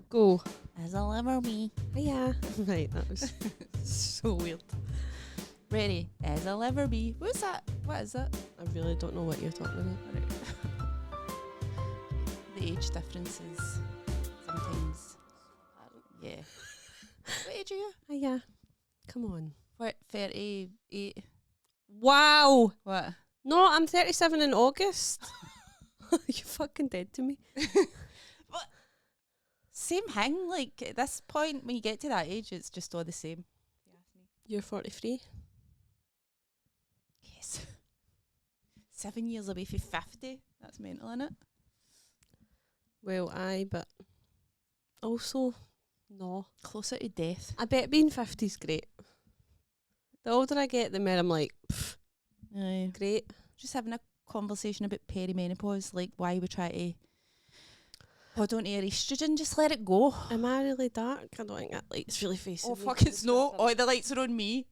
Go. As I'll ever be. Hiya. Right, that was so weird. Ready? As I'll ever be. What's that? What is it? I really don't know what you're talking about. The age differences sometimes. Yeah. What age are you? Hiya. Come on. What? 38. Wow. What? No, I'm 37 in August. You're fucking dead to me. What? Same thing. Like at this point, when you get to that age, it's just all the same. If you ask me. You're 43. Yes. 7 years away from 50. That's mental, innit? Well, aye, but also, no. Closer to death. I bet being 50 is great. The older I get, the more I'm like, Aye. great. Just having a conversation about perimenopause, like why we try to hold on to your estrogen, just let it go. Am I really dark? I don't think that light's really facing Oh me. fuck, it's no. Oh, the lights are on me.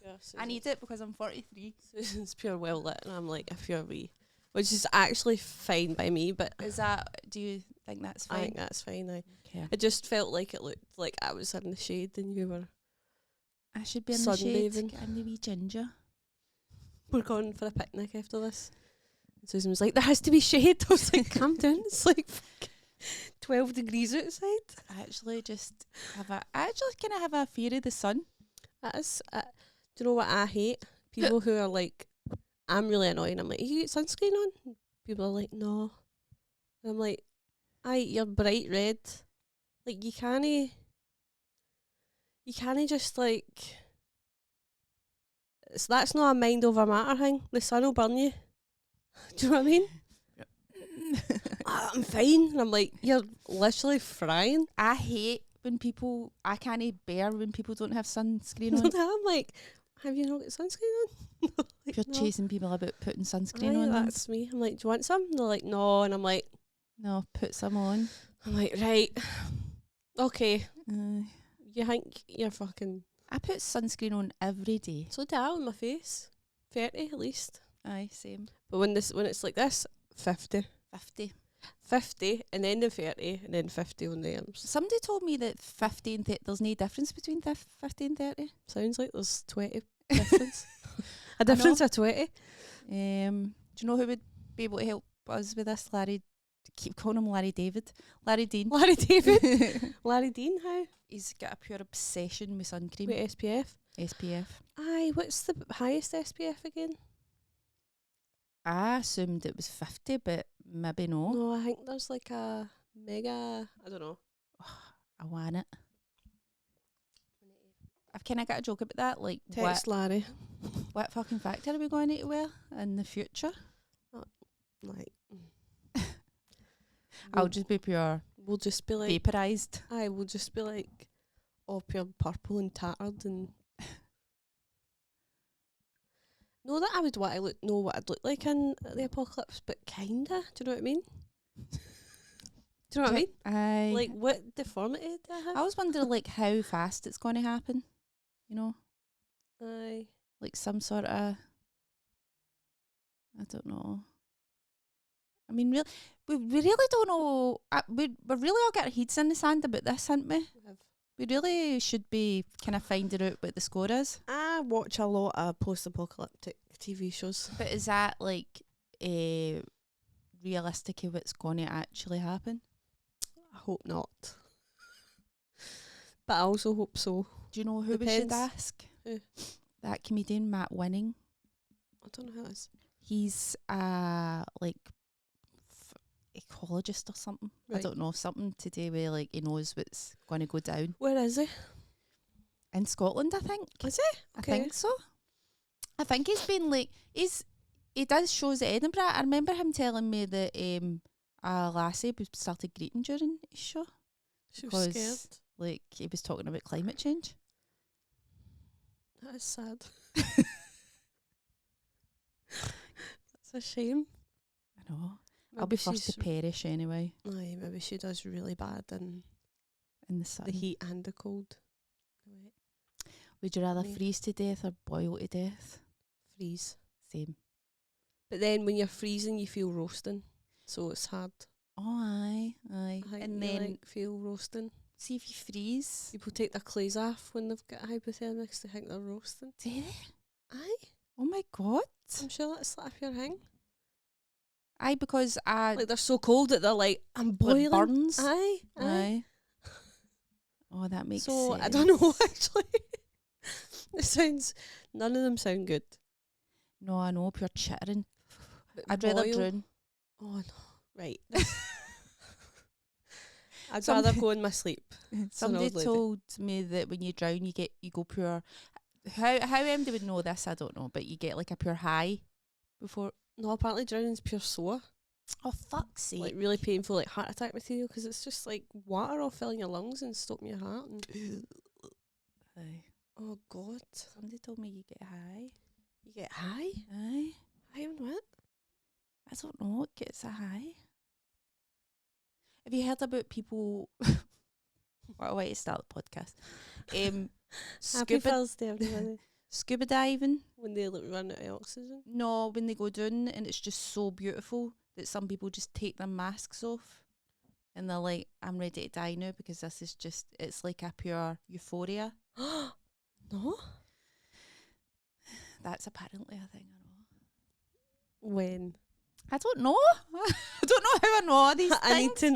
Yeah, I need it because I'm 43. Susan's pure well lit and I'm like a pure wee. Which is actually fine by me, but Is that, do you think that's I fine? think that's fine now. Okay. It just felt like it looked like I was in the shade and you were. I should be in the shade. Sunbathing. I'm the wee ginger. We're going for a picnic after this. And Susan was like, there has to be shade. I was like, calm down. It's like 12 degrees outside. I actually kind of have a fear of the sun. That is, do you know what I hate? People who are like, I'm really annoying. I'm like, you get sunscreen on? And people are like, no. And I'm like, you're bright red. Like, you can't just like, that's not a mind over matter thing. The sun will burn you. Do you know what I mean? I'm fine. And I'm like, you're literally frying. I hate when I can't bear when people don't have sunscreen on. I'm like, have you not got sunscreen on? Like, You're no. chasing people about putting sunscreen Aye, on them. that's me. I'm like, do you want some? And they're like, no. And I'm like, Put some on. right, okay. Uh, You think you're fucking... I put sunscreen on every day. So do I on my face. 30 at least. Aye, same. But when it's like this, 50. 50. 50 and then the 30 and then 50 on the arms. Somebody told me that 50 and 30, there's no difference between 50 and 30. Sounds like there's 20 difference. A difference of 20. Do you know who would be able to help us with this? Larry. Keep calling him Larry David. Larry Dean. Larry David. Larry Dean, how? He's got a pure obsession with sun cream. With SPF. SPF. Aye, what's the highest SPF again? I assumed it was 50, but maybe no. No, I think there's like a mega, I don't know. I want it. I've kind of got a joke about that. Like, Text Larry. what fucking factor are we going to wear in the future? Like, I'll just be pure we'll just be like, vaporised. aye, we'll just be like, all pure purple and tattered and. No, that I would want to know what I'd look like in the apocalypse, but kinda. Do you know what I mean? Do you know what I mean? Like, what deformity do I have? I was wondering, like, how fast it's going to happen. You know, Aye. like some sort of, I don't know. I mean, we really don't know. We're really all got our heads in the sand about this, haven't we? We really should be kind of finding out what the score is. I watch a lot of post-apocalyptic TV shows. But is that like realistic of what's going to actually happen? I hope not. But I also hope so. Do you know who we should Depends. ask? Who? That comedian, Matt Winning. I don't know how it is. He's like ecologist or something. I Right. don't know, something to do with like he knows what's going to go down Where is he? in Scotland. I think. Is he? I think so. I think he's been like he does shows at Edinburgh. I remember him telling me that a lassie started greeting during his show. She was scared. Like he was talking about climate change. That is sad. That's a shame. I know. I'll be first to perish anyway. Aye, maybe she does really bad in In the sun. the heat and the cold. Would you rather Me. freeze to death or boil to death? Freeze. Same. But then when you're freezing, you feel roasting. So it's hard. Oh, aye. I think And you then like feel roasting. see if you freeze. People take their clothes off when they've got hypothermics. They think they're roasting. Do they? Aye, Oh my God. I'm sure that's like your thing. Aye, because Like they're so cold that they're like, I'm like boiling. burns. Aye. Aye. Oh, that makes So sense. I don't know actually. It sounds. None of them sound good. No, I know, pure chittering. But I'd rather boil- drown. Oh no! Right. I'd Some- rather go in my sleep. Somebody old lady. told me that when you drown, you go pure. How they would know this, I don't know, but you get like a pure high before. No, apparently drowning's pure sore. Oh, fuck's sake! Like really painful, like heart attack material, because it's just like water all filling your lungs and stopping your heart. And Aye. oh God! Somebody told me you get high. You get high? Aye. High on what? I don't know what gets a high. Have you heard about people? What a way to start the podcast. Happy Scuba Thursday, everybody. scuba diving. When they run out of oxygen. No, when they go down and it's just so beautiful that some people just take their masks off and they're like, I'm ready to die now because this is just, it's like a pure euphoria. No. That's apparently a thing, I know. When? I don't know. I don't know how I know all these things.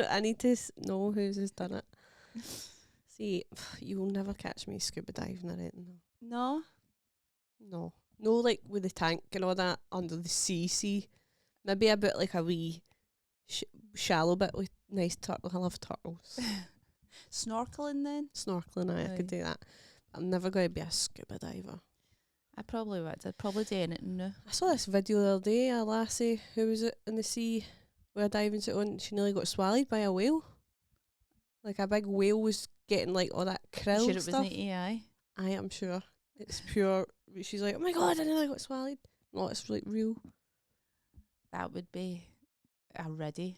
I need to know who's done it. See, you'll never catch me scuba diving or anything. No. No. No, like with the tank and all that under the sea. Maybe a bit like a wee shallow bit with nice turtle. I love turtles. Snorkeling then? Snorkeling, I Aye. could do that. I'm never going to be a scuba diver. I probably would. I'd probably do anything now. I saw this video the other day, a lassie who was in the sea with a diving suit on. She nearly got swallowed by a whale. Like a big whale was getting like all that krill Sure it stuff. wasn't AI? I am sure. It's pure. She's like, oh my God, I nearly got swallowed. No, it's like real. That would be already.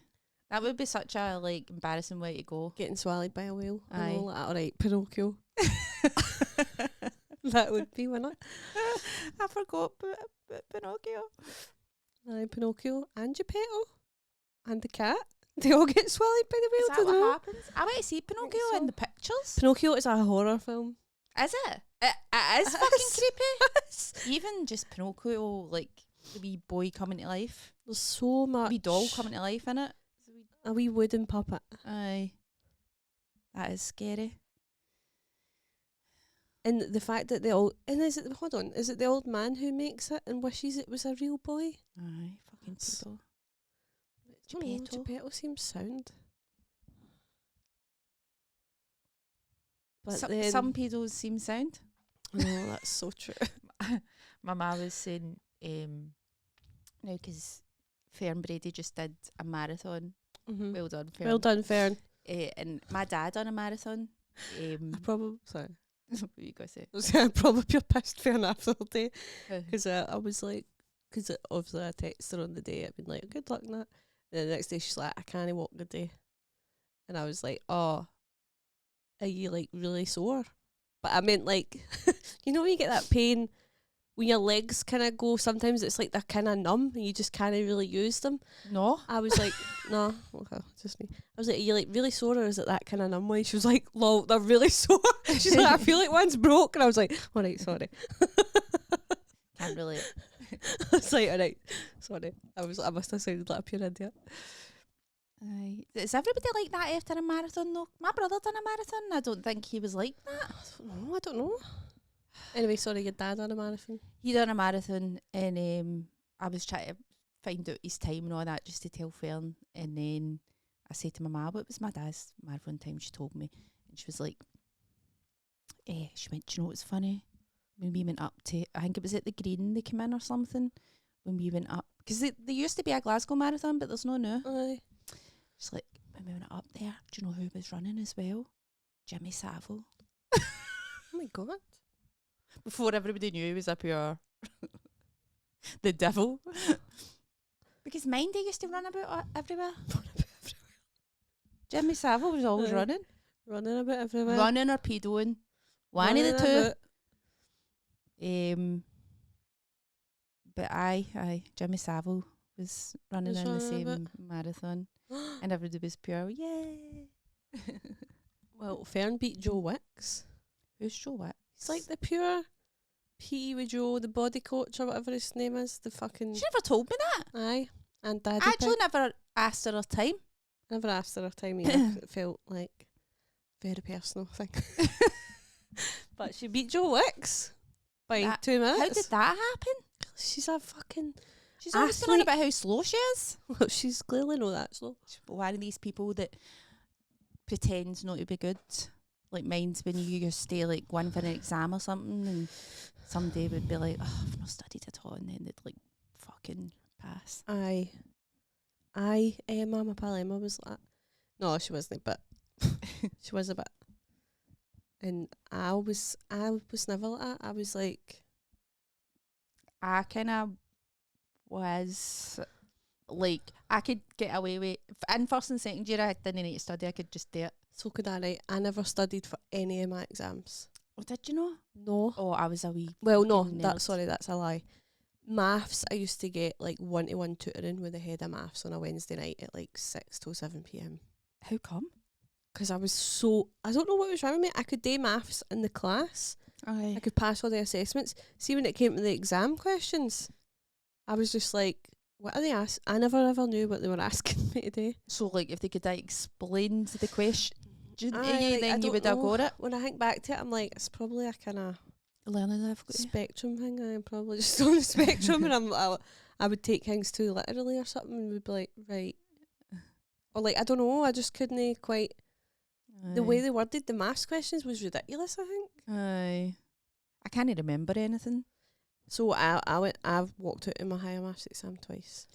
That would be such a like embarrassing way to go. Getting swallowed by a whale. Aye. And all that. Alright, Pinocchio. That would be, wouldn't it? I forgot Pinocchio. Aye, Pinocchio and Geppetto and the cat. They all get swallowed by the Is whale. that Do what they not? happens? I went to see Pinocchio so. in the pictures. Pinocchio is a horror film. Is it? It is fucking creepy. Even just Pinocchio, like the wee boy coming to life, There's so much. wee doll coming to life in it. A wee wooden puppet. Aye, that is scary. And the fact that they all is it the old man who makes it and wishes it was a real boy? Aye, fucking That's- people. Geppetto. Geppetto. Geppetto seems sound. But then Some pedos seem sound. no, that's so true. My ma was saying, now because Fern Brady just did a marathon. Mhm. Well done, Fern. Well done, Fern. And my dad done a marathon. I probably sorry. What you gonna say? I was gonna probably be pissed Fern after the day Uh, because I was like, because obviously I texted her on the day. I'd been like, good luck in that. And the next day she's like, I can't walk the day, and I was like, oh, are you like really sore? But I meant like, you know when you get that pain when your legs kind of go. Sometimes it's like they're kind of numb and you just can't really use them. no. I was like, no, okay, just me. I was like, are you like really sore or is it that kind of numb way? She was like, lol, they're really sore. She's like, I feel like one's broke. And I was like, all right, sorry. Can't relate. I was like, all right, sorry. I must have sounded like a pure idiot. Aye. Is everybody like that after a marathon though? My brother done a marathon. I don't think he was like that. I don't know. Anyway, sorry, your dad on a marathon. He done a marathon and I was trying to find out his time and all that just to tell Fern. And then I said to my ma, what was my dad's marathon time? She told me. And she was like, she went, do you know what's funny? When we went up to, I think it was at the Green they came in or something. When we went up, because there used to be a Glasgow marathon, but there's no now. Aye. She's like, when we went up there, do you know who was running as well? Jimmy Savile. Oh my God. Before everybody knew he was up here. The devil. Because Mindy used to run about everywhere. Jimmy Savile was always running. Running a bit everywhere. Running or pedoing. One of the two. But Jimmy Savile was running Was in the running a same marathon. and everybody was pure, yay. Well, Fern beat Joe Wicks. Who's Joe Wicks? He's like the pure PE with Joe, the body coach or whatever his name is. The fucking She never told me that. aye, and Daddy. I actually Pig. never asked her time. Never asked her time either. 'Cause it felt like very personal thing. But she beat Joe Wicks by That- 2 minutes. How did that happen? She's a fucking. She's always been on Athlete. about how slow she is. Well, she's clearly not that slow. One of these people that pretends not to be good. Like mine's when you just stay like going for an exam or something and somebody would be like, oh, I've not studied at all, and then they'd like fucking pass. Aye. Mama Palema was like that. No, she wasn't, but she was a bit. And I was never like that. I was like, I kind of was like, I could get away with in first and second year. I didn't need to study. I could just do it. so could I, right? I never studied for any of my exams. Oh, did you know? No. Oh, I was a wee. Well, no, fucking that's nerd. sorry, that's a lie. Maths, I used to get like 1-to-1 tutoring with the head of maths on a Wednesday night at like 6 till 7 p.m. How come? Because I don't know what was wrong with me. I could do maths in the class. Aye. I could pass all the assessments. See, when it came to the exam questions, I was just like, what are they asking? I never ever knew what they were asking me to do. So, like, if they could explain the question to you, Aye, like, I then you don't would have know. got it. When I think back to it, I'm like, it's probably a kind of Learning difficulty. spectrum thing. I'm probably just on the spectrum, and I would take things too literally or something, and would be like, right. Or like, I don't know, I just couldn't quite. The way they worded the maths questions was ridiculous, I think. Aye. I can't remember anything. So I've walked out in my higher maths exam twice.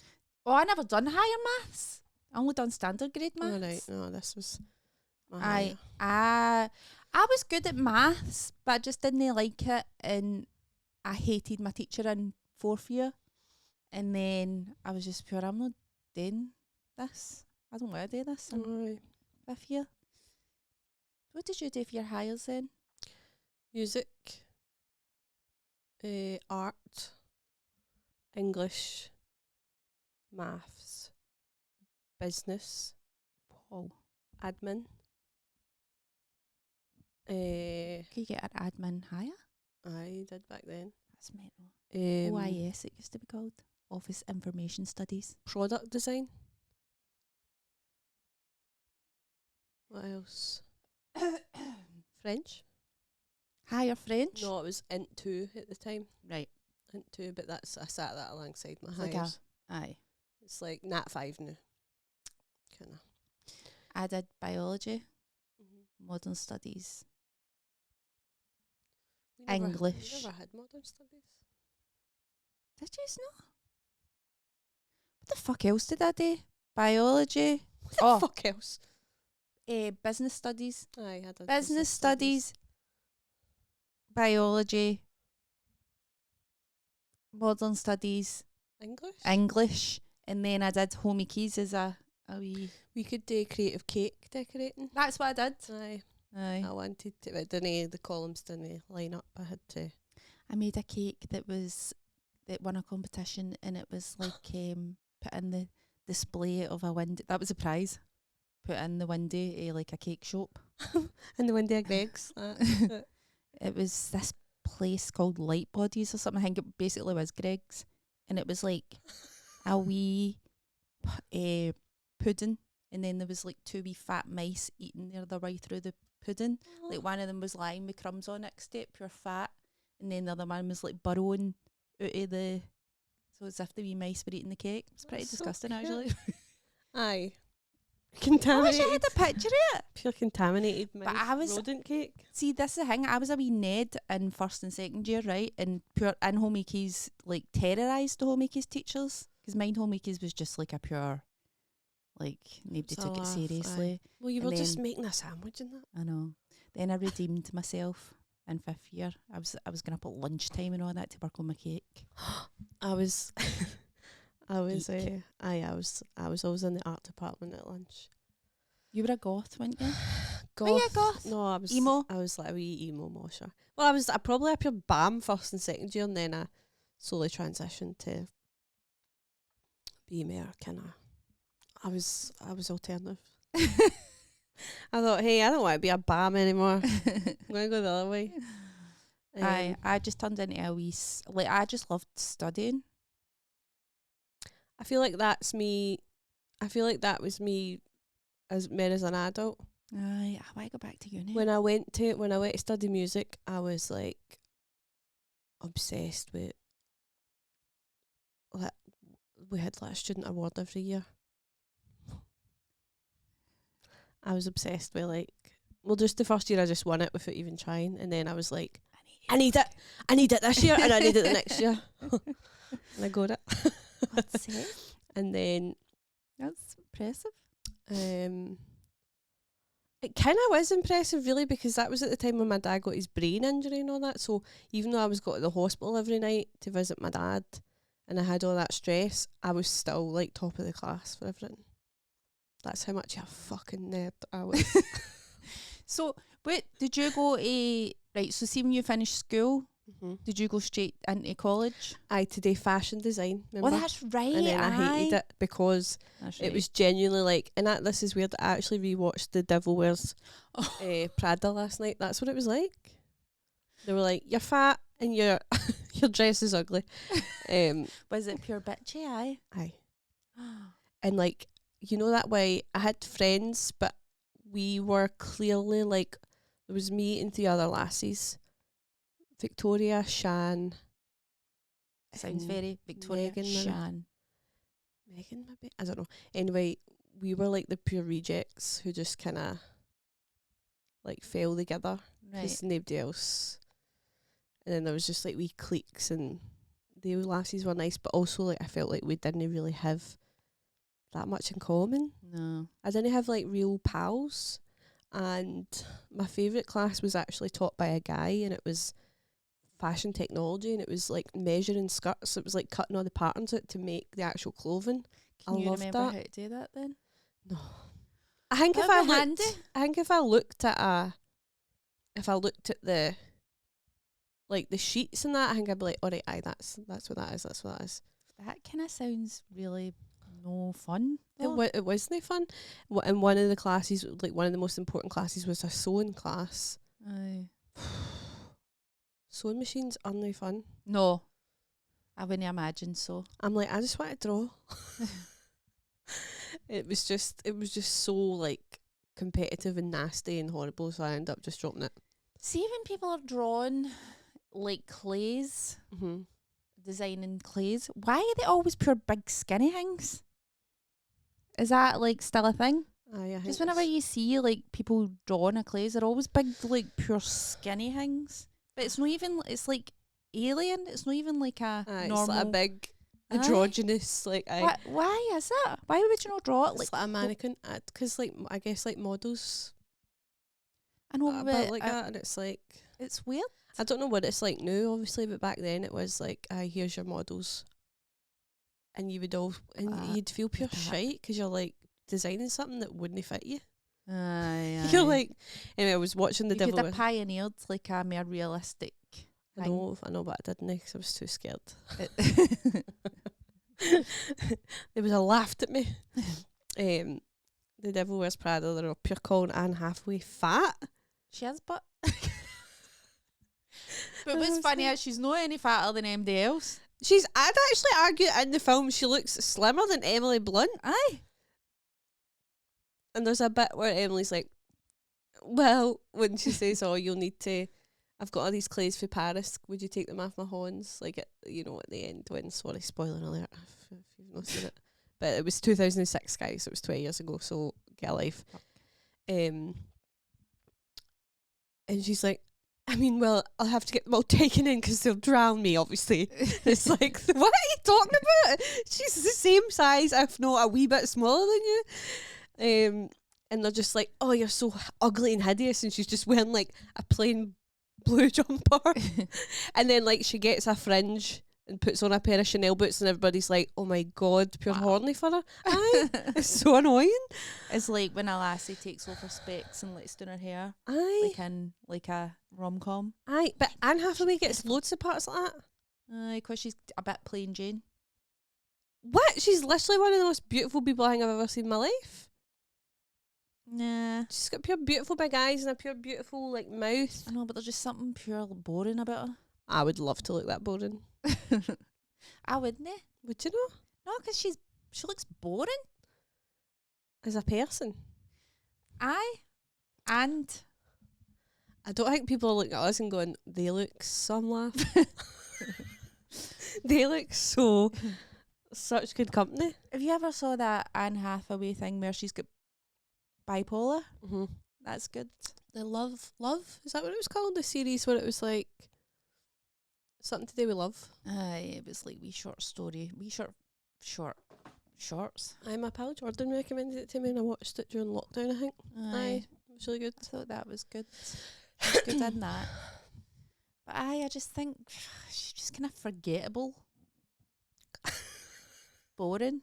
Oh, I never done higher maths. I only done standard grade maths. Oh, right, no, this was my higher. I was good at maths, but I just didn't like it, and I hated my teacher in fourth year. And then I was just pure, I'm not doing this. I don't want to do this in Aye. fifth year. What did you do for your highers then? Music, art, English, maths, business, Oh, admin. can you get an admin higher? I did back then. That's mental. Um, OIS it used to be called. Office Information Studies. Product design. What else? French. Higher French? No, it was Int 2 at the time. Right. Int 2, but I sat that alongside my It's like highers. Aye. It's like Nat 5 now. Kinda. I did biology, modern studies. We never- English. We never had modern studies. Did you know? What the fuck else did I do? Biology. What the Oh. fuck else? Business studies. Aye, I did Business studies. Biology. Modern studies. English. English. And then I did home keys as a wee. We could do creative cake decorating. That's what I did. Aye, Aye. I wanted to, but the columns didn't line up. I had to. I made a cake that won a competition, and it was like put in the display of a window. That was a prize. Put in the window like a cake shop. And the window of Greg's. It was this place called Light Bodies or something. I think it basically was Greg's, and it was like a wee pudding, and then there was like two wee fat mice eating their way through the pudding. Like one of them was lying with crumbs on next to it, pure fat, and then the other one was like burrowing out of the. So it's as if the wee mice were eating the cake. It's pretty That's so disgusting, cute. actually. Aye. I wish Contaminated. I had a picture of it. Pure contaminated But mouse I was- rodent cake. See, this is the thing. I was a wee Ned in first and second year, right? And pure in home ekies, like terrorised the home ekies teachers. Because mine home ekies was just like a pure, like nobody It's a took it laugh, seriously. Well, you And were just then- making a sandwich in that. I know. Then I redeemed myself in fifth year. I was going up at lunchtime and all that to work on my cake. I was, I was, Geek. I was always in the art department at lunch. You were a goth, weren't you? Goth. Were you a goth? No, I was Emo? I was like a wee emo mosher. Well, I probably up your BAM first and second year, and then I slowly transitioned to be more kind of I was alternative. I thought, hey, I don't want to be a BAM anymore. I'm gonna go the other way. I just turned into a wee like I just loved studying. I feel like that's me. I feel like that was me as an adult. I want to go back to uni. When I went to study music, I was like obsessed with. Like, we had like a student award every year. I was obsessed with like. Well, just the first year I just won it without even trying, and then I was like, I need it this year, and I need it the next year, and I got it. That's it. And then That's impressive. It kind of was impressive, really, because that was at the time when my dad got his brain injury and all that. So even though I was going to the hospital every night to visit my dad, and I had all that stress, I was still like top of the class for everything. That's how much a fucking nerd I was. So, wait, did you go to right? So, see when you finished school, did you go straight into college? Today fashion design. Remember? Oh, that's right. And then I hated it because it was genuinely like, and this is weird. I actually rewatched The Devil Wears Prada last night. That's what it was like. They were like, you're fat and your dress is ugly. Was it pure bitchy? Aye. And like, you know that way, I had friends, but we were clearly like, there was me and 3 other lassies. Victoria, Shan. Sounds very Victoria, Shan. Megan, maybe? I don't know. Anyway, we were like the pure rejects who just kind of like fell together. Because nobody else. And then there was just like wee cliques, and the lassies were nice, but also like I felt like we didn't really have that much in common. No. I didn't have like real pals. And my favourite class was actually taught by a guy, and it was fashion technology, and it was like measuring skirts. It was like cutting all the patterns out to make the actual clothing. Can you remember how to do that then? No. I think if I looked at the like the sheets and that, I think I'd be like, alright, aye, that's what that is. That kind of sounds really no fun. It wasn't fun. And one of the classes, like one of the most important classes, was a sewing class. Aye. Sewing machines aren't no fun. No, I wouldn't imagine so. I'm like, I just want to draw. It was just so like competitive and nasty and horrible, so I ended up just dropping it. See, when people are drawing like clays, designing clays, why are they always pure big skinny things? Is that like still a thing? Aye, just whenever you see like people drawing a clays, they're always big, like pure skinny things. But it's not even. It's like alien. It's not even like a normal. It's like a big androgynous. Like why is that? Why would you not draw it? It's like a mannequin. Because like I guess like models. I know, but like that, and it's like it's weird. I don't know what it's like now, obviously, but back then it was like, here's your models, and you would you'd feel pure shite because you're like designing something that wouldn't fit you. Aye. You're like, anyway, I was watching The Devil. You could have pioneered like a more realistic. I know, but I didn't because I was too scared. They was laughed at me. The Devil Wears Prada. They're all pure calling Anne Hathaway fat. She has, but what's funny is she's not any fatter than anybody else. I'd actually argue in the film she looks slimmer than Emily Blunt. Aye. And there's a bit where Emily's like, well, when she says, oh, you'll need to, I've got all these clays for Paris, would you take them off my horns? Like, at the end when, sorry, spoiler alert, if you've not seen it. But it was 2006, guys, so it was 20 years ago, so get a life. And she's like, I mean, well, I'll have to get them all taken in because they'll drown me, obviously. It's like, what are you talking about? She's the same size, if not a wee bit smaller than you. And they're just like, oh, you're so ugly and hideous. And she's just wearing like a plain blue jumper. And then like she gets a fringe and puts on a pair of Chanel boots, and everybody's like, oh my God, pure horny for her. Aye. It's so annoying. It's like when a lassie takes off her specs and lets down her hair. Aye. Like in like a rom-com. Aye, but Anne Hathaway gets loads of parts like that. Aye, because she's a bit plain Jane. What? She's literally one of the most beautiful people I think I've ever seen in my life. Nah. She's got pure beautiful big eyes and a pure beautiful like mouth. I know, but there's just something pure boring about I would love to look that boring. her. I wouldn't. Would you know? No, because she looks boring. As a person. Aye. And I don't think people are looking at us and going, they look some laugh. They look so such good company. have you ever saw that Anne Hathaway thing where she's got bipolar? Mm-hmm. That's good. The Love, is that what it was called? The series where it was like something to do with love. Aye, it was like wee short story, shorts. Aye, my pal Jordan recommended it to me and I watched it during lockdown, I think. Aye, it was really good. I thought that was good. It was good in that. But I just think she's just kind of forgettable. Boring.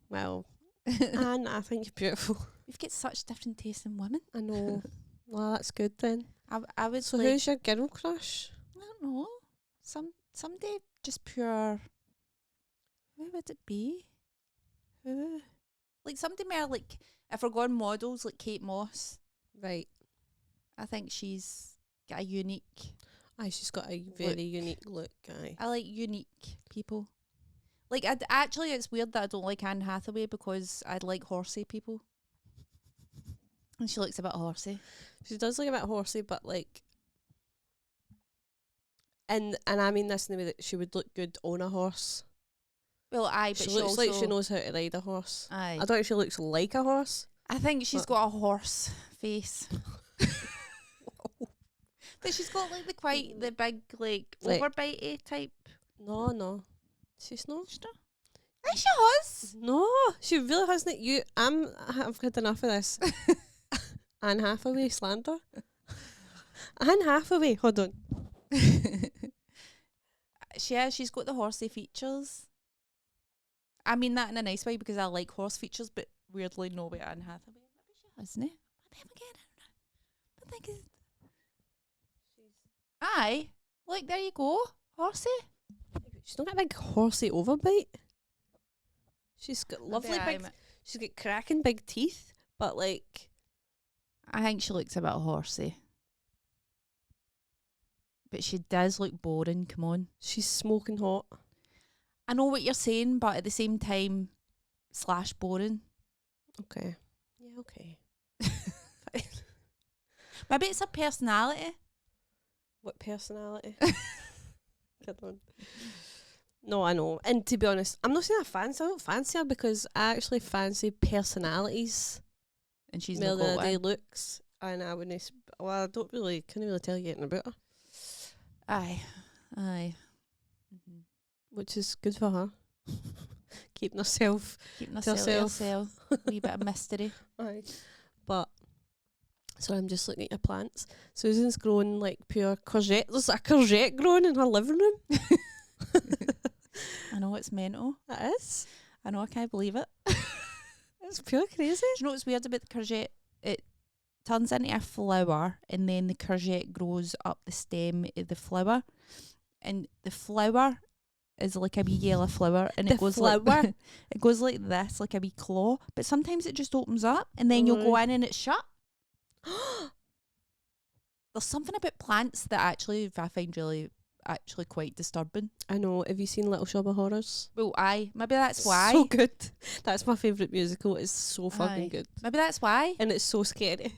Well, and I think you're beautiful. We've got such different tastes in women. I know. Well, that's good then. I would So like, who's your girl crush? I don't know. Someday just pure. Who would it be? Who? Like somebody more like if we're going models like Kate Moss. Right. I think she's got a unique. Aye, she's got a very unique look, aye. I like unique people. Like actually, it's weird that I don't like Anne Hathaway because I like horsey people. And she looks a bit horsey. She does look a bit horsey, but like, and I mean this in the way that she would look good on a horse. Well, aye, but She she looks also, like she knows how to ride a horse. Aye. I don't know if she looks like a horse. I think she's got a horse face. But she's got like the big like overbitey type. No. She's not. Aye, she has. No, she really hasn't. I've had enough of this. Anne Hathaway slander. Anne Hathaway, hold on. She's got the horsey features. I mean that in a nice way because I like horse features, but weirdly no way Anne Hathaway. Maybe she hasn't. But then again, I don't think it's. Aye, like there you go, horsey. She's not got a big horsey overbite. She's got lovely Maybe big. She's got cracking big teeth, but like. I think she looks a bit horsey. But she does look boring, come on. She's smoking hot. I know what you're saying, but at the same time, / boring. Okay. Yeah, okay. Maybe it's her personality. What personality? Good one. No, I know. And to be honest, I'm not saying I don't fancy her because I actually fancy personalities. And she's more not than got I do one. looks. And I wouldn't. Well, I can't really tell you anything about her. Aye. Mm-hmm. Which is good for her. Keeping herself. Keeping To herself. herself. Wee bit of mystery. Aye. But, so I'm just looking at your plants. Susan's growing like pure courgette. There's a courgette growing in her living room. I know, it's mental. It is. I know, I can't believe it. It's pure crazy. Do you know what's weird about the courgette? It turns into a flower and then the courgette grows up the stem of the flower. And the flower is like a wee yellow flower and The it goes flower? like it goes like this, like a wee claw. But sometimes it just opens up and then you'll go in and it's shut. There's something about plants that actually I find really actually quite disturbing. I know. Have you seen Little Shop of Horrors? Well, aye. Maybe that's why. So good. That's my favourite musical. It's so fucking Aye. good. Maybe that's why. And it's so scary.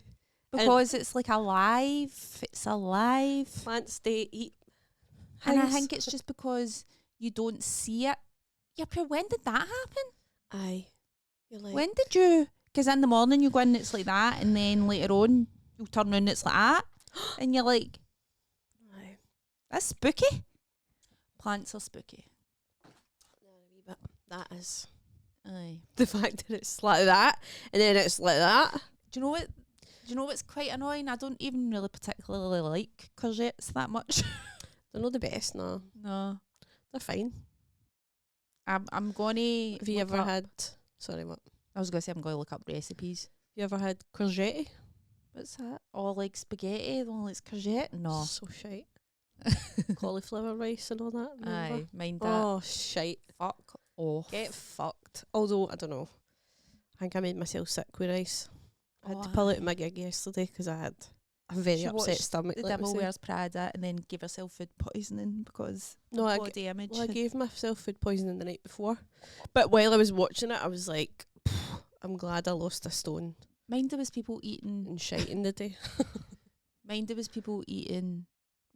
Because it's like alive. It's alive. Plants, they eat. And I things. think it's just because you don't see it. Yeah, but when did that happen? Aye. You're like, When did you? Because in the morning you go in and it's like that, and then later on you'll turn around and it's like that. And you're like, aye. that's spooky. Plants are spooky. Yeah, a wee bit. That is. Aye. The fact that it's like that, and then it's like that. Do you know what? Do you know what's quite annoying? I don't even really particularly like courgettes that much. They're not the best, no. No. They're fine. I'm gonna. Have you look ever up- had... Sorry, what? I was gonna say I'm gonna look up recipes. You ever had courgette? What's that? Or like spaghetti, the one that's courgette? No. So shite. Cauliflower rice and all that. remember? Aye, mind that. Oh, shite. Fuck off. Get fucked. Although, I don't know. I think I made myself sick with rice. I had to pull out my gig yesterday because I had a very She upset watched stomach. The let me Devil say. Wears Prada and then gave herself food poisoning because No, of body image. Well, I gave myself food poisoning the night before. But while I was watching it, I was like, I'm glad I lost a stone Mind there was people eating. and shite in the day. Mind there was people eating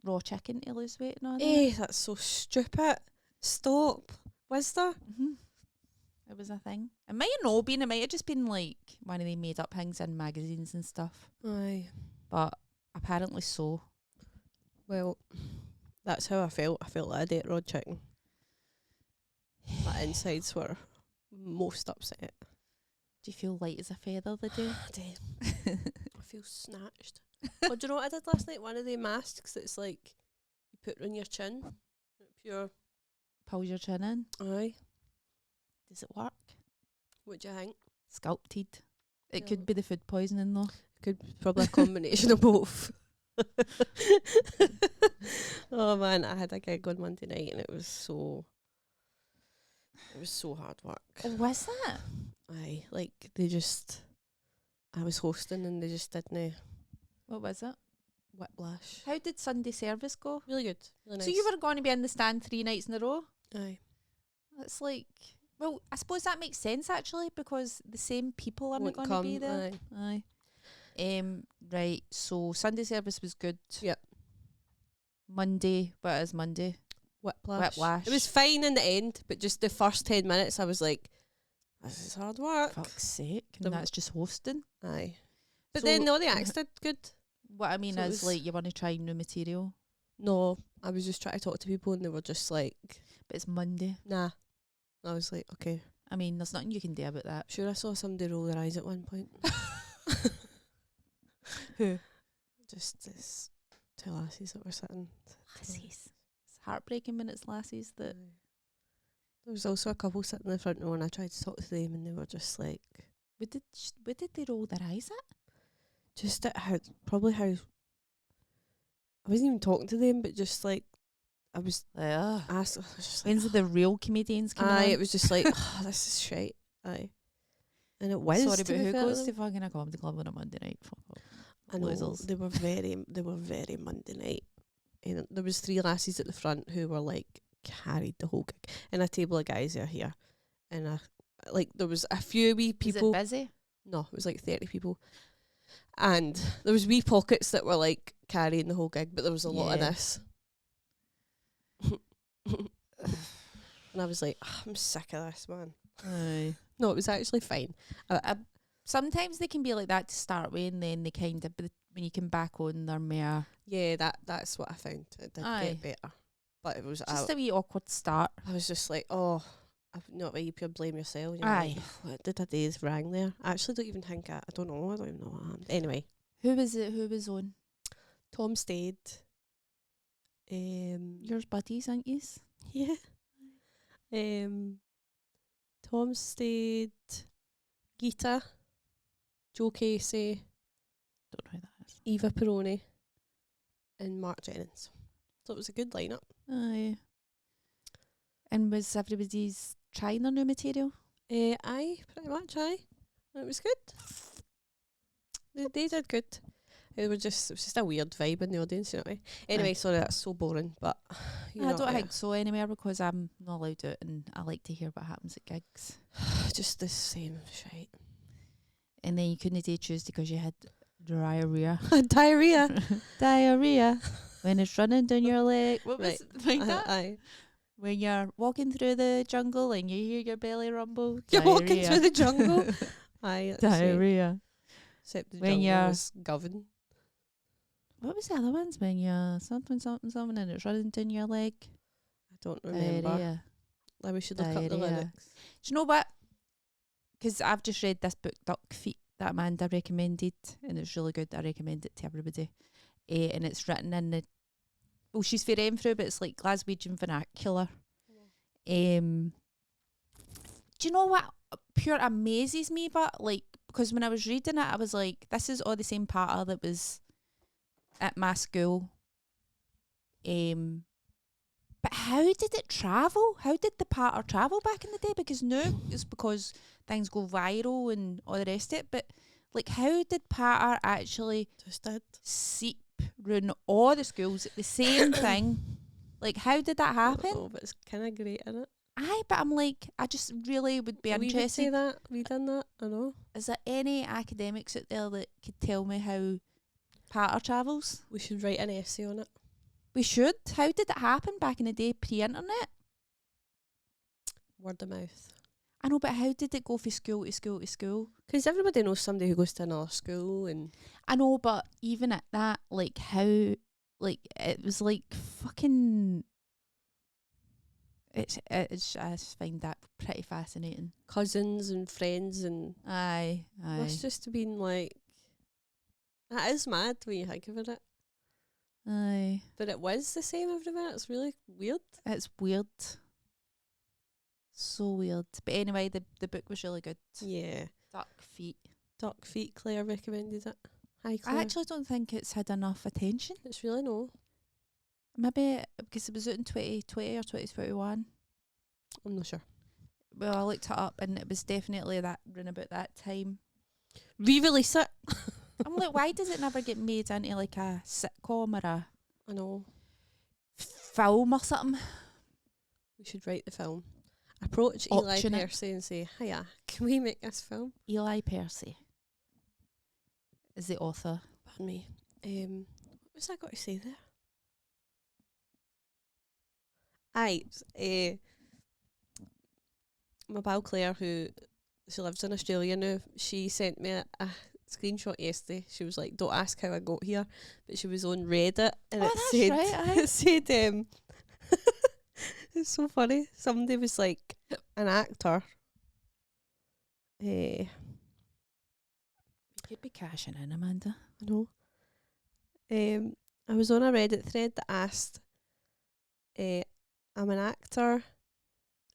raw chicken to lose weight and all that. That's so stupid. Stop. Was there? Mm-hmm. It was a thing. It might have not been. It might have just been like one of the made up things in magazines and stuff. Aye. But apparently so. Well, that's how I felt. I felt like I ate raw chicken. My insides were most upset. Do you feel light as a feather the day? I feel snatched. Oh, do you know what I did last night? One of the masks that's like you put on your chin. Pure. Pulls your chin in. Aye. Does it work? What do you think? Sculpted. It Yeah. could be the food poisoning though. Could probably a combination of both. Oh man, I had a gig on Monday night and it was so hard work. Oh, was that? Aye, like I was hosting and they just didn't What was it? whiplash. How did Sunday service go? Really good, really nice. So you were going to be in the stand 3 nights in a row? Aye. It's like, well, I suppose that makes sense actually because the same people aren't Won't going to be come, there. aye. Right. So Sunday service was good. Yep. Monday, what is Monday? Whiplash. It was fine in the end, but just the first 10 minutes I was like, this is hard work. Fuck's sake. The- And that's just hosting. Aye. But So- then no, the acts did good. What I mean So it is was- like you want to try new material, No, I was just trying to talk to people and they were just like, but it's Monday. nah. I was like, okay. I mean, there's nothing you can do about that. Sure, I saw somebody roll their eyes at one point. Who? Just this two lassies that were sitting. Lassies. It's heartbreaking when it's lassies that. Aye. There was also a couple sitting in the front row and I tried to talk to them and they were just like, What did they roll their eyes at? just at how I wasn't even talking to them, but just like, I was Ugh. asked, I was just like, When's the real comedians coming aye, on? it was just like, oh, this is shite. Aye. And it was. Sorry, to but be who fair goes to to them. fucking a comedy club on a Monday night? Fuck off. I know, Losers. they were very Monday night. And there was 3 lassies at the front who were like carried the whole gig. And a table of guys are here. And like there was a few wee people. Is it busy? No, it was like 30 people. And there was wee pockets that were like carrying the whole gig, but there was a lot of Yeah. this. And I was like, I'm sick of this, man. Aye. No, it was actually fine. Sometimes they can be like that to start with, and then they kind of, when you come back on, they're more Yeah, that's what I found. It did Aye. get better. But it was, just a wee awkward start. I was just like, oh, I've not where you could blame yourself. You're Aye. like, what did I do is rang there? I actually don't even think I don't know. I don't even know what happened. Anyway, Who was it? Who was on? Tom stayed. Yours buddies, aren't you? Yeah. Tom stayed. Gita, Joe Casey, Don't know who that is. Eva Peroni, and Mark Jennings. So it was a good lineup. Aye. And was everybody's trying their new material? Aye, pretty much, aye. It was good. They did good. It was just a weird vibe in the audience, you know what I mean? Anyway, Aye. sorry, that's so boring, but you I know, don't think so anymore because I'm not allowed to, and I like to hear what happens at gigs. just the same shite. And then you couldn't do Tuesday because you had diarrhea. Diarrhea. Diarrhea. When it's running down your leg. What was Right. it like that? Aye. When you're walking through the jungle and you hear your belly rumble. You're walking diarrhea. through the jungle. Aye, that's it. Diarrhea. Except the When jungle you're- was governed. What was the other ones? When you're something and it's running down your leg. I don't remember. Diarrhea. Like we should look up the Diarrhea. lyrics. Do you know what? Because I've just read this book, Duck Feet, that Amanda recommended, and it's really good. I recommend it to everybody. And it's written in the, well, she's for Renfrew, but it's like Glaswegian vernacular. Do you know what pure amazes me? But like, because when I was reading it, I was like, this is all the same patter that was at my school. But how did it travel? How did the patter travel back in the day? Because now it's because things go viral and all the rest of it. But like, how did patter actually Just did. seep round all the schools at the same thing? Like, how did that happen? Oh, but it's kind of great, isn't it? Aye, but I'm like, I just really would be We would say interested. that. We done that. I know. Is there any academics out there that could tell me how patter travels? We should write an essay on it. We should. How did it happen back in the day, pre-internet? Word of mouth. I know, but how did it go from school to school to school? Because everybody knows somebody who goes to another school, and I know, but even at that, like, how, like, it was like fucking. I just find that pretty fascinating. cousins and friends, and Aye. must just have been like, that is mad when you think about it. Aye. But it was the same everywhere. It's really weird. It's weird. So weird. But anyway, the book was really good. Yeah. Duck Feet. Duck Feet, Claire recommended it. Hi, Claire. I actually don't think it's had enough attention. It's really no. Maybe because it was out in 2020 or 2021. I'm not sure. Well, I looked it up and it was definitely that round about that time. Re-release it. I'm like, why does it never get made into like a sitcom or a I know. film or something? We should write the film. Approach Eli Auction it. Percy and say, hiya, can we make this film? Eli Percy is the author. Pardon me. What was I got to say there? Aye, my pal Claire, who she lives in Australia now, she sent me a screenshot yesterday. She was like, "Don't ask how I got here," but she was on Reddit and Oh, it that's said, right, aye. it said, it's so funny. Somebody was like, an actor. We could be cashing in, Amanda. I know. I was on a Reddit thread that asked, I'm an actor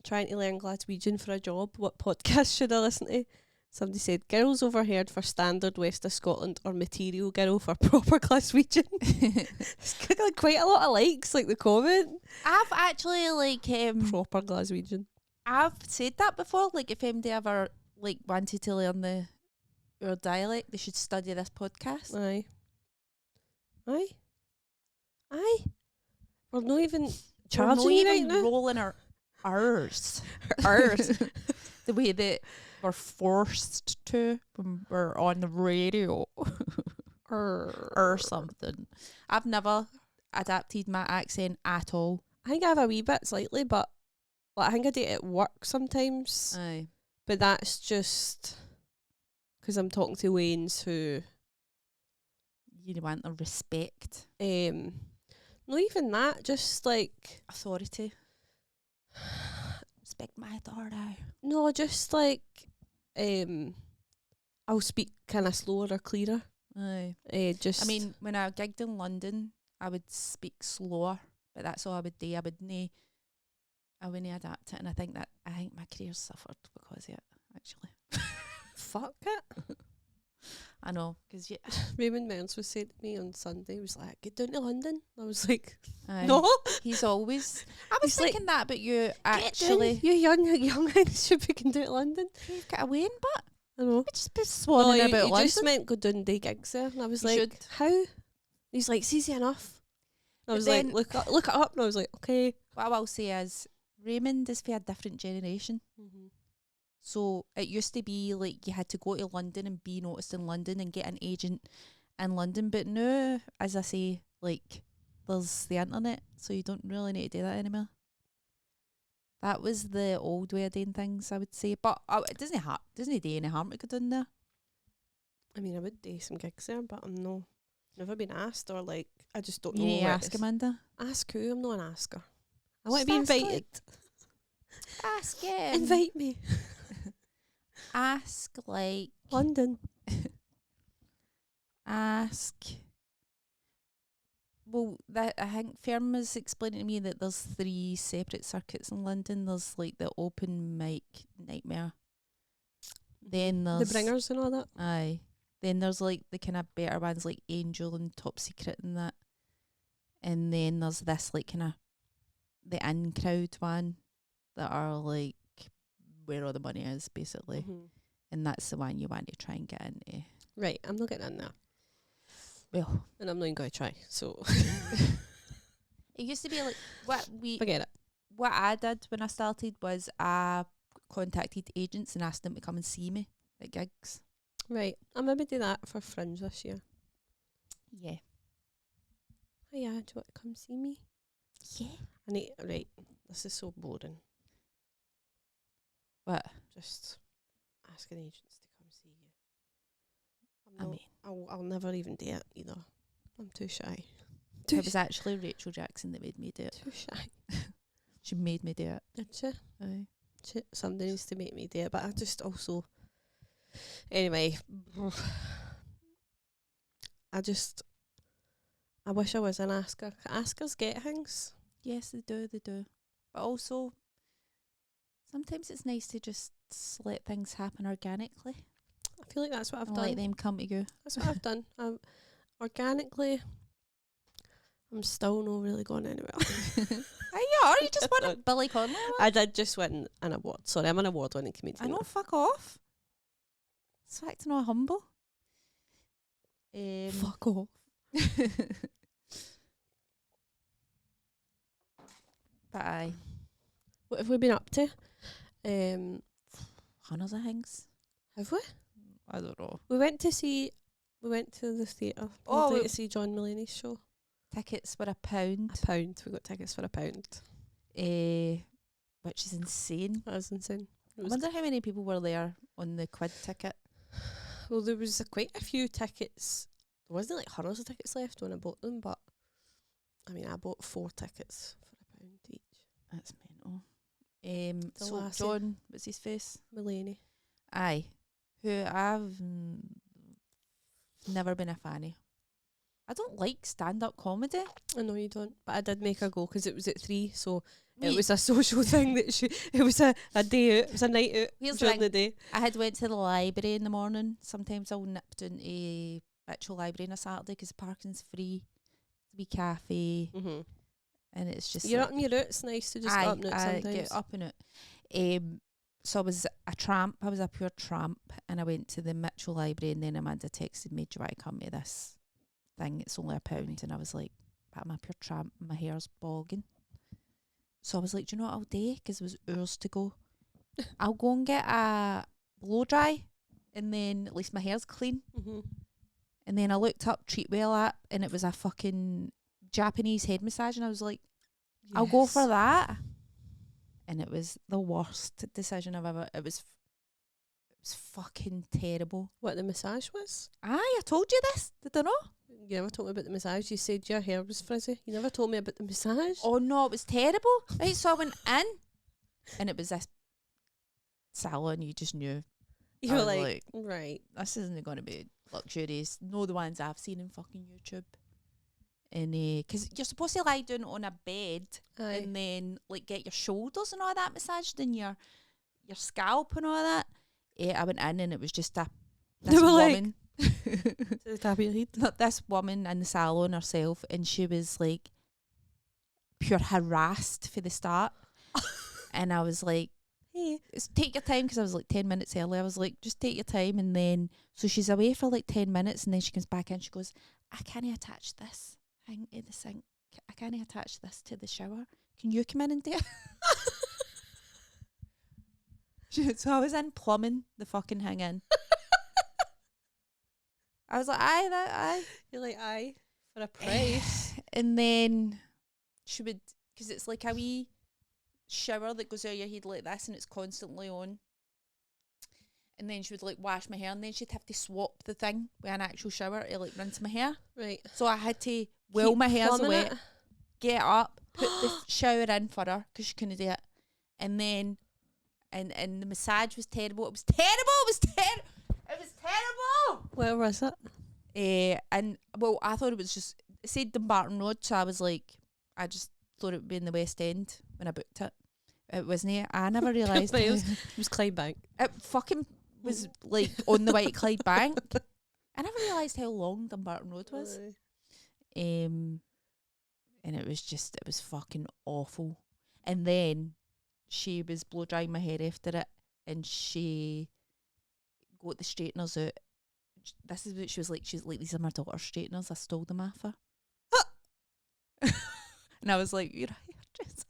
trying to learn Glaswegian for a job. What podcast should I listen to? Somebody said, Girls Overheard for Standard West of Scotland or Material Girl for proper Glaswegian. It's got like quite a lot of likes, like the comment. I've actually like Proper Glaswegian. I've said that before. Like, if anybody ever like wanted to learn our dialect, they should study this podcast. Aye. Aye. Aye. We're not even charging you right now. Rolling our R's. Ours. The way that we're forced to when we're on the radio or something. I've never adapted my accent at all. I think I have a wee bit slightly, but like, I think I do it at work sometimes. Aye. But that's just because I'm talking to Waynes who, You want the respect. not even that, just like, Authority. Respect my authority. no, just like, I'll speak kind of slower or clearer. Aye. Just, I mean, when I gigged in London, I would speak slower, but that's all I would do. I wouldn't adapt it, and I think my career suffered because of it, actually. fuck it. I know, because Raymond Mearns was saying to me on Sunday, he was like, get down to London. I was like, aye. no. He's always. I was He's like, thinking that, but you Get actually, down, you young should be going down to London. you've got a Wayne butt. I know. We just be swanning No, about he London. just meant go down and do gigs there. And I was You like, should. how? He's like, it's easy enough. I But was then- like, look it up. And I was like, okay. What I will say is, Raymond is for a different generation. So it used to be like you had to go to London and be noticed in London and get an agent in London. But now, as I say, like, there's the internet, so you don't really need to do that anymore. That was the old way of doing things, I would say. But it doesn't do any harm to go down there. I mean, I would do some gigs there, but I'm never been asked, or like, I just don't You know. need to what it ask is. Amanda. Ask who? I'm not an asker. I want to Just be ask, invited. Ask him. Invite me. Ask, like, London. ask. Well, that I think Fern was explaining to me that there's 3 separate circuits in London. There's like the open mic nightmare. Then The there's Bringers and all that. Aye. Then there's like the kind of better ones like Angel and Top Secret and that. And then there's this like kind of the in-crowd one that are like where all the money is, basically. Mhm. And that's the one you want to try and get into. Right, I'm not getting in there. Well, And I'm not even going to try, so it used to be like forget it. what I did when I started was I contacted agents and asked them to come and see me at gigs. Right, I'll maybe do that for Fringe this year. Yeah. Oh yeah, do you want to come see me? Yeah. Right, this is so boring. What? Just asking agents to come see you. I mean, I'll never even do it either. I'm too shy. it was actually Rachel Jackson that made me do it. Too shy. She made me do it. Did she? Aye. Somebody needs to make me do it, but I just also... Anyway. I wish I was an Asker. Askers get things. Yes, they do. But also, sometimes it's nice to just let things happen organically. I feel like that's what I've I'll done. let them come to you. That's what I've done. Organically, I'm still not really going anywhere. Are you just won a Billy Connolly award? I did just win an award. Sorry, I'm an award-winning comedian. I know, fuck off. It's acting all humble. Fuck off. But aye. What have we been up to? Hundreds of things. Have we? I don't know. We went to the theatre. To see John Mulaney's show. Tickets were £1. £1. We got tickets for £1. Which is insane. That was insane. I wonder how many people were there on the quid ticket. Well, there was quite a few tickets. There wasn't like hundreds of tickets left when I bought them, but I mean, I bought 4 tickets for £1 each. That's mental. So lassie. John, what's his face? Mulaney. Aye. Who I've never been a fan of. I don't like stand-up comedy. I know you don't, but I did make her go because it was at 3, so it Wait. was a social thing that it was a day out, it was a night out Here's during the the day. I had went to the library in the morning. Sometimes I'll nip down to Mitchell Library on a Saturday because parking's free. Wee cafe, Mm-hmm. and it's just You're like, up in your route. It's nice to just aye, go up and out I sometimes. get up in it. So I was a tramp. I was a pure tramp, and I went to the Mitchell Library, and then Amanda texted me, "Do you want to come to this thing? It's only £1." And I was like, "But I'm a pure tramp. My hair's bogging." So I was like, "Do you know what I'll do?" Because it was hours to go. I'll go and get a blow dry, and then at least my hair's clean. Mm-hmm. And then I looked up Treatwell app, and it was a fucking Japanese head massage, and I was like, I'll go for that. And it was the worst decision I've ever. It was fucking terrible. What the massage was? Aye, I told you this. Did I know? You never told me about the massage. You said your hair was frizzy. You never told me about the massage. Oh no, it was terrible. Right, so I went in, and it was this salon. You just knew. You I were was like, right. This isn't going to be luxurious. No, the ones I've seen in fucking YouTube. And because you're supposed to lie down on a bed Aye. and then like get your shoulders and all that massaged and your scalp and all that. I went in and it was just this They were like- woman. To the top of your head. Not this woman in the salon herself, and she was like pure harassed for the start. And I was like, Hey. take your time, because I was like 10 minutes early. I was like, just take your time. And then so she's away for like 10 minutes, and then she comes back in. She goes, I can't attach this thing to the sink. I can't attach this to the shower. Can you come in and do it? So I was in plumbing the fucking thing in. I was like, aye. You're like, aye. For a price. And then she would, because it's like a wee shower that goes over your head like this, and it's constantly on. And then she would like wash my hair, and then she'd have to swap the thing with an actual shower to like rinse my hair. Right. So I had to while my hair's plumbing wet, it. get up, put the shower in for her because she couldn't do it, and then and the massage was terrible. It was terrible. Where was it? And well, I thought it was just, it said Dumbarton Road, so I was like, I just thought it would be in the West End when I booked it. It wasn't. I never realised But it was Clydebank. it fucking was like on the way to Clyde Bank. I never realised how long Dumbarton Road was. Aye. And it was fucking awful. And then she was blow drying my hair after it, and she got the straighteners out. This is what she was like. She's like, these are my daughter's straighteners. I stole them off her. And I was like, you're a hairdresser.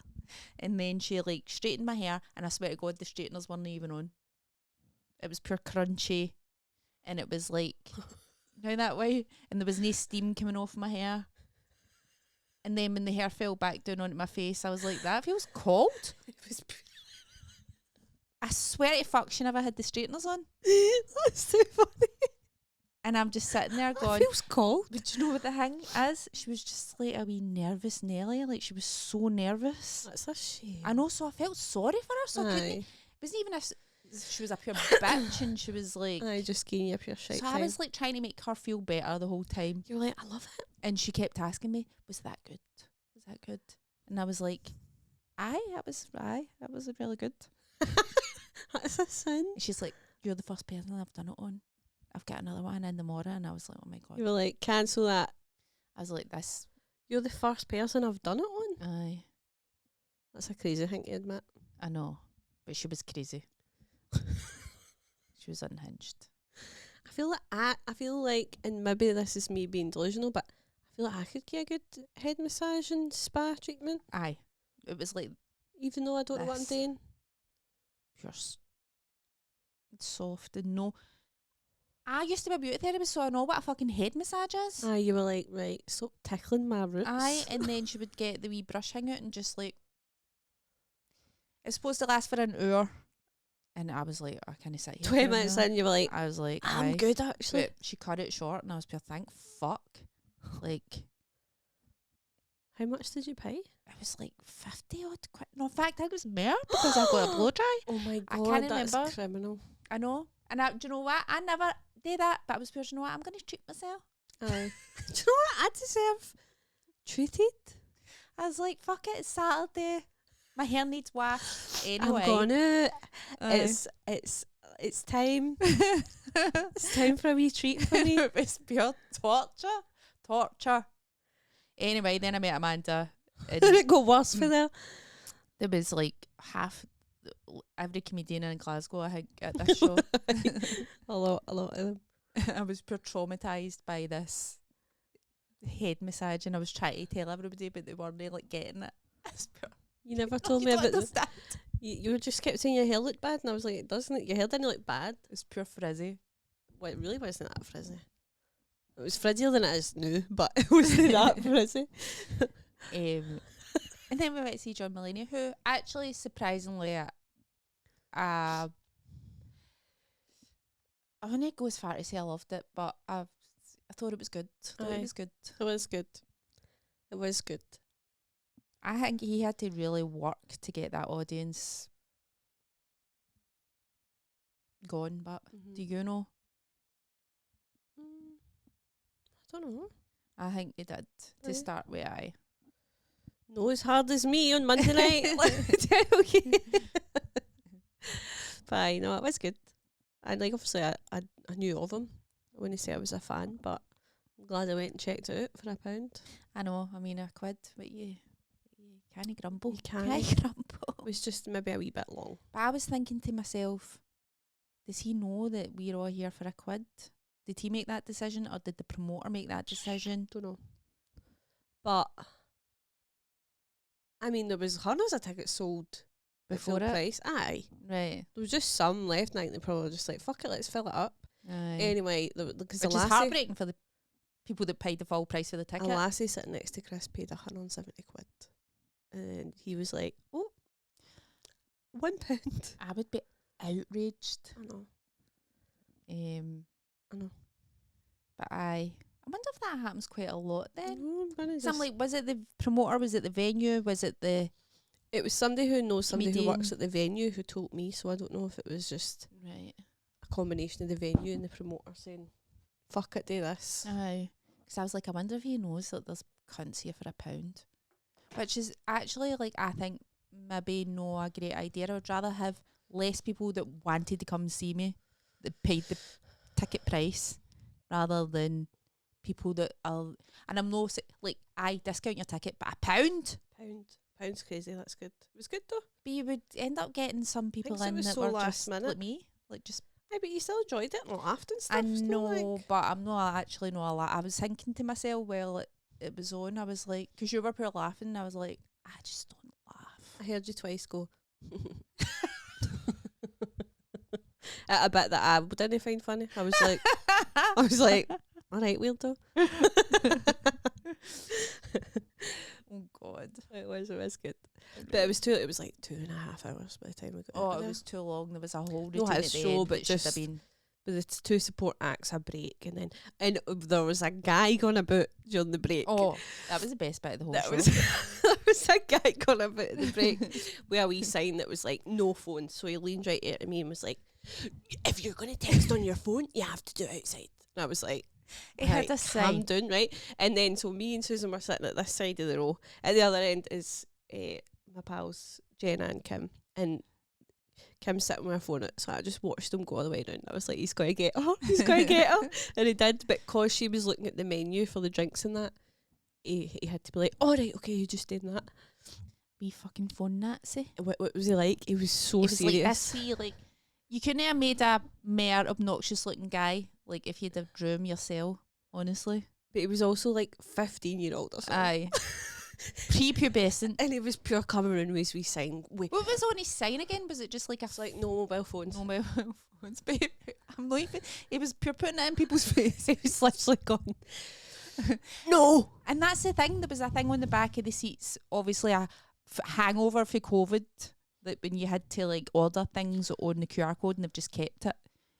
And then she like straightened my hair, and I swear to God, the straighteners weren't even on. It was pure crunchy, and it was like, now that way, and there was no steam coming off my hair. And then when the hair fell back down onto my face, I was like, that feels cold. It was I swear to fuck, she never had the straighteners on. That's too funny. And I'm just sitting there It going, feels cold. but do you know what the thing is? She was just like a wee nervous Nelly. Like, she was so nervous. That's a shame. I know, so I felt sorry for her. So I couldn't, it wasn't even she was a pure bitch, and she was like, I just giving you up your shite so I was like trying to make her feel better the whole time. You're like, I love it. And she kept asking me, was that good? Was that good? And I was like, that was really good. That's a sin. And she's like, you're the first person I've done it on. I've got another one in the morning. And I was like, oh my God. You were like, cancel that. I was like, this. You're the first person I've done it on. Aye. That's a crazy thing to admit. I know. But she was crazy. She was unhinged. I feel like, and maybe this is me being delusional, but I feel like I could get a good head massage and spa treatment, Aye. It was like even though I don't know what I'm This. doing. pure soft and no. I used to be a beauty therapist, so I know what a fucking head massage is. Aye, you were like, right, stop tickling my roots. Aye, and then she would get the wee brush hang out and just like, it's supposed to last for an hour, and I was like, I can't sit here. 20 for an minutes hour. in, you were like, I was like, I'm aye. good actually. But she cut it short, and I was pure, thank fuck. Like, How much did you pay? it was like 50 odd quid. No, in fact, I think it was more because I got a blow dry. Oh my I god, can't that's remember. criminal. I know. And do you know what? I never did that, but I was pure, you know what? I'm going to treat myself. Aye. Do you know what? I deserve treated. I was like, fuck it, it's Saturday. My hair needs wash. Anyway. I'm gonna. Aye. It's time. It's time for a wee treat for me. It was pure torture. Anyway, then I met Amanda. Did it go worse for there? There was like half every comedian in Glasgow, I think, at this show. a lot of them. I was pure traumatised by this head massage, and I was trying to tell everybody, but they weren't like getting it. You never told me don't about this. understand. You just kept saying your hair looked bad, and I was like, it doesn't. Your hair didn't look bad. It's pure frizzy. Well, it really wasn't that frizzy. It was frizzier than it is now, but it wasn't that frizzy. And then we went to see John Mulaney, who actually surprisingly, I wouldn't go as far to say I loved it, but I thought it was good. Aye. It was good. It was good. It was good. I think he had to really work to get that audience going, but do you know? I don't know. I think he did to Aye. start with. Aye. No, as hard as me on Monday night. Let me tell you. But I know it was good. And like obviously I knew of him. I wouldn't say I was a fan, but I'm glad I went and checked it out for £1. I know. I mean, £1, but you can't grumble. You can't. grumble. It was just maybe a wee bit long. But I was thinking to myself, does he know that we're all here for £1? Did he make that decision, or did the promoter make that decision? Don't know. But I mean, there was hundreds of tickets sold at full Before it? price. Aye. Right. There was just some left, and I think they probably were just like, fuck it, let's fill it up. Aye. Anyway, because the Which is lassie, heartbreaking for the people that paid the full price for the a ticket. lassie sitting next to Chris paid 170 quid. And he was like, oh, £1. I would be outraged. I know. I know. But I wonder if that happens quite a lot then. No, I'm gonna So I'm just- like, was it the promoter? Was it the venue? Was it the... it was somebody who knows somebody who Comedian. works at the venue who told me, so I don't know if it was just Right. a combination of the venue and the promoter saying, fuck it, do this. Aye. Because I was like, I wonder if he knows that there's cunts here for £1. Which is actually, like, I think maybe no a great idea. I would rather have less people that wanted to come see me, that paid the ticket price, rather than people that are... And I'm no... Like, I discount your ticket, but £1? Pound Pounds crazy. That's good. It was good though. But you would end up getting some people so, it in was that so were last just minute. like me. Like just Aye, but you still enjoyed it and laughed and stuff. I still, know, like. but I'm not actually not a lot. I was thinking to myself while it was on, I was like, because you were poor laughing, and I was like, I just don't laugh. I heard you twice go. At a bit that I didn't find funny. I was like, all right, weirdo. Oh God, It was good. But it was like 2.5 hours by the time we got oh, out it of was too long. There was a whole No, routine it's at the so, end. but It should have just- been. But the two support acts a break, and there was a guy going about during the break. Oh, that was the best bit of the whole that show. was there was a guy going about in the break with a wee sign that was like no phone. So he leaned right out at me and was like, "If you're gonna text on your phone, you have to do it outside." And I was like, He had right, a calm sign. down, right? And then so me and Susan were sitting at this side of the row. At the other end is my pals Jenna and Kim, and Kim's sitting with her phone out, so I just watched him go all the way down. I was like, he's got to get her, he's got to get her. And he did, but because she was looking at the menu for the drinks and that, he had to be like, all right, okay, you just did that. Wee fucking phone Nazi. What was he like? He was so It was serious. like this wee, like, you couldn't have made a more obnoxious looking guy, like if you'd have drew him yourself, honestly. But he was also like 15-year-old or something. Aye. Prepubescent. And he was pure coming around with his wee sign. What was on his sign again? Was it just like a It's like no mobile phones. no mobile phones? Babe, I'm not even. He was pure putting it in people's face. He was literally gone. No. And that's the thing. There was a thing on the back of the seats. Obviously, a hangover for COVID. That when you had to like order things on the QR code, and they've just kept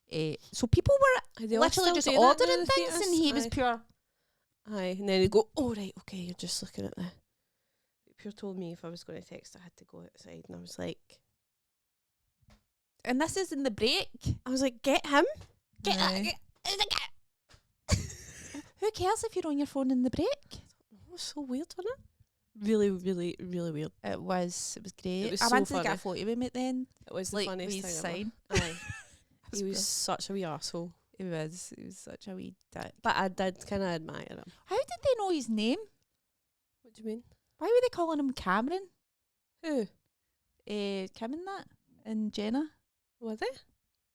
it. So people were They all literally still just do that now in ordering the things, theatres? and he was Aye. pure. Aye, and then he'd go, oh, right, okay, you're just looking at the... Pure told me if I was going to text, I had to go outside, and I was like... And this is in the break. I was like, get him? Aye. Who cares if you're on your phone in the break? It was so weird, wasn't it? Really, really, really weird. It was great. It was I so wanted to get funny. a photo with him at the end. It was the Like, funniest with his thing sign. ever. Aye. He was such a wee arsehole. He was such a wee dick. But I did kind of admire him. How did they know his name? What do you mean? Why were they calling him Cameron? Who? Kim and that? And Jenna? Was it?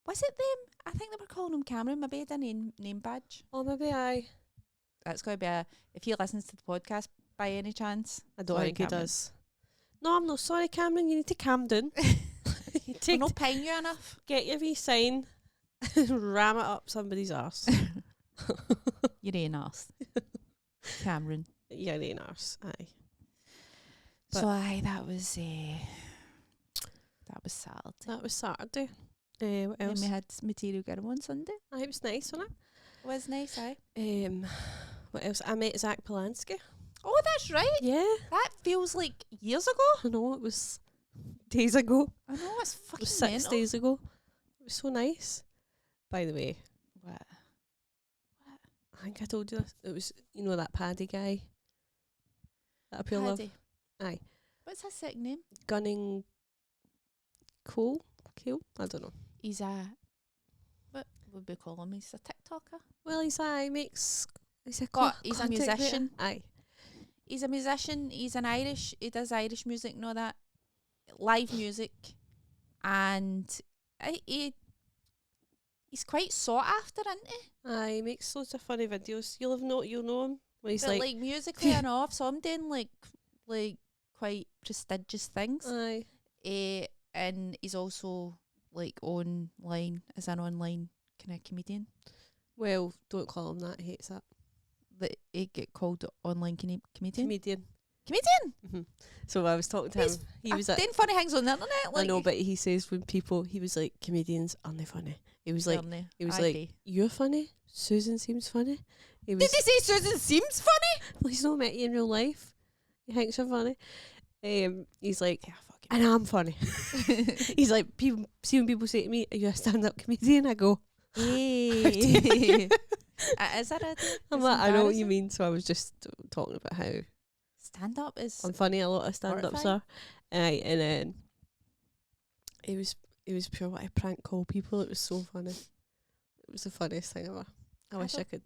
Was it them? I think they were calling him Cameron. Maybe he had a name badge. Oh, maybe I... That's got to be if he listens to the podcast by any chance. I don't Sorry, think he Cameron. does. No, I'm not sorry, Cameron. You need to calm down. You We're take not paying you enough. get your wee sign and ram it up somebody's arse. You're an arse. Cameron. You're an arse. Aye. But- So aye, that was Saturday. That was Saturday. What Then else? we had Material Girl on Sunday. Aye, it was nice, wasn't It was nice, aye. it? What else? I met Zach Polanski. Oh, that's right. Yeah. That feels like years ago. I know, it was days ago. I know, it's It fucking was 6 mental. days ago. It was so nice. By the way, What? I think I told you this. It was, you know, that Paddy guy. That appeal love. Paddy. Aye. What's his second name? Gunning Cole? I don't know. He's what would we call him? He's a TikToker. Well, he's a But he's a content creator. musician. Aye. He's a musician. He does Irish music and all that. Live music. And he's quite sought after, isn't he? Aye, he makes loads of funny videos. You'll know him. When he's But like, musically and off, so I'm doing like quite prestigious things. aye. And he's also like online as an online kind of comedian. Well, don't call him that. He hates that. That he get called online comedian. Comedian. Comedian. So I was talking to him. He was doing funny things on the internet. I know, but he says when people, he was like, comedians aren't they funny? He was like, you're funny. Susan seems funny. He was, Did he say Susan seems funny? well, he's not met you in real life. He thinks you're funny. He's like, Yeah, fuck and I'm funny. He's like, people see when people say to me, "Are you a stand-up comedian?" I go, Hey. Is that it? I'm like, I know what you mean. So I was just talking about how Stand up is I'm funny. A lot of stand-ups horrifying. are. Aye, and then it was pure what I prank call people. It was so funny. It was the funniest thing ever. I wish I could.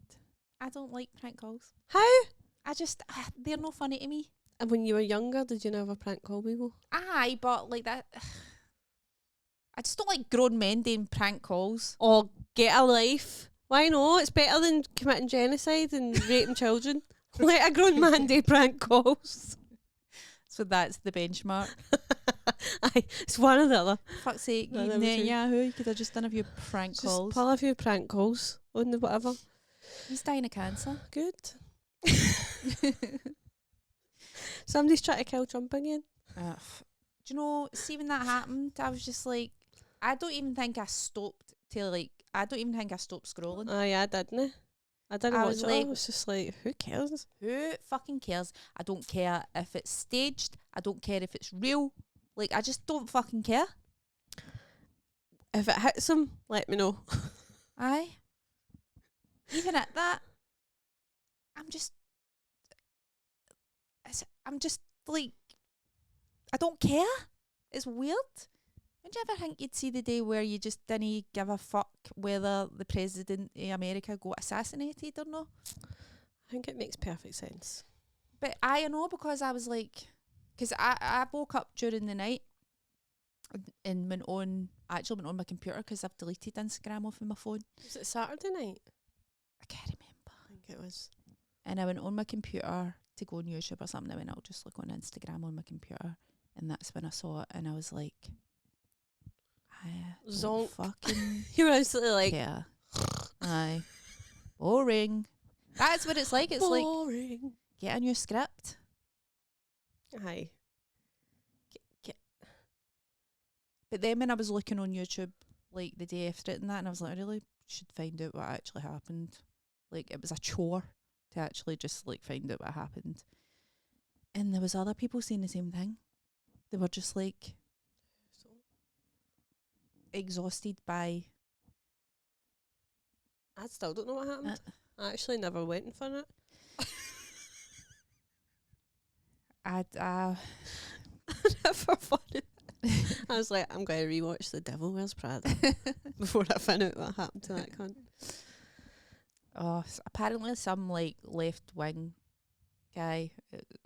I don't like prank calls. How? They're no funny to me. And when you were younger, did you never prank call people? Aye, but like that. I just don't like grown men doing prank calls. Or get a life. Why not? It's better than committing genocide and raping children. Let a grown man do prank calls. So that's the benchmark. Aye, it's one or the other. Fuck's sake, No, you that was true. Yahoo, you could have just done a few prank Just calls. pull a few prank calls on the whatever. He's dying of cancer. Good. Somebody's trying to kill Trump again. Do you know, see when that happened, I was just like, I don't even think I stopped scrolling. Aye, I didn't. I didn't I watch was it. like- I was just like, who cares? Who fucking cares? I don't care if it's staged. I don't care if it's real. Like, I just don't fucking care. If it hits him, let me know. Aye. Even at that, I'm just like, I don't care. It's weird. Would you ever think you'd see the day where you just didn't give a fuck whether the president of America got assassinated or not? I think it makes perfect sense. But I know, because I was like, because I woke up during the night and went on my computer because I've deleted Instagram off of my phone. Was it Saturday night? I can't remember. I think it was. And I went on my computer to go on YouTube or something. I went, I'll just look on Instagram on my computer. And that's when I saw it. And I was like, I don't Zonk. fucking You were instantly like, care. Aye. Boring. That's what it's like. It's like, boring. get a new script. Aye. But then when I was looking on YouTube, like the day after it and that, and I was like, I really should find out what actually happened. Like, it was a chore to actually just like find out what happened. And there was other people saying the same thing. They were just like exhausted by. I still don't know what happened. I actually never went for it. I Never fun it. I was like, I'm going to rewatch The Devil Wears Prada before I find out what happened to that cunt. Oh, apparently some like left wing guy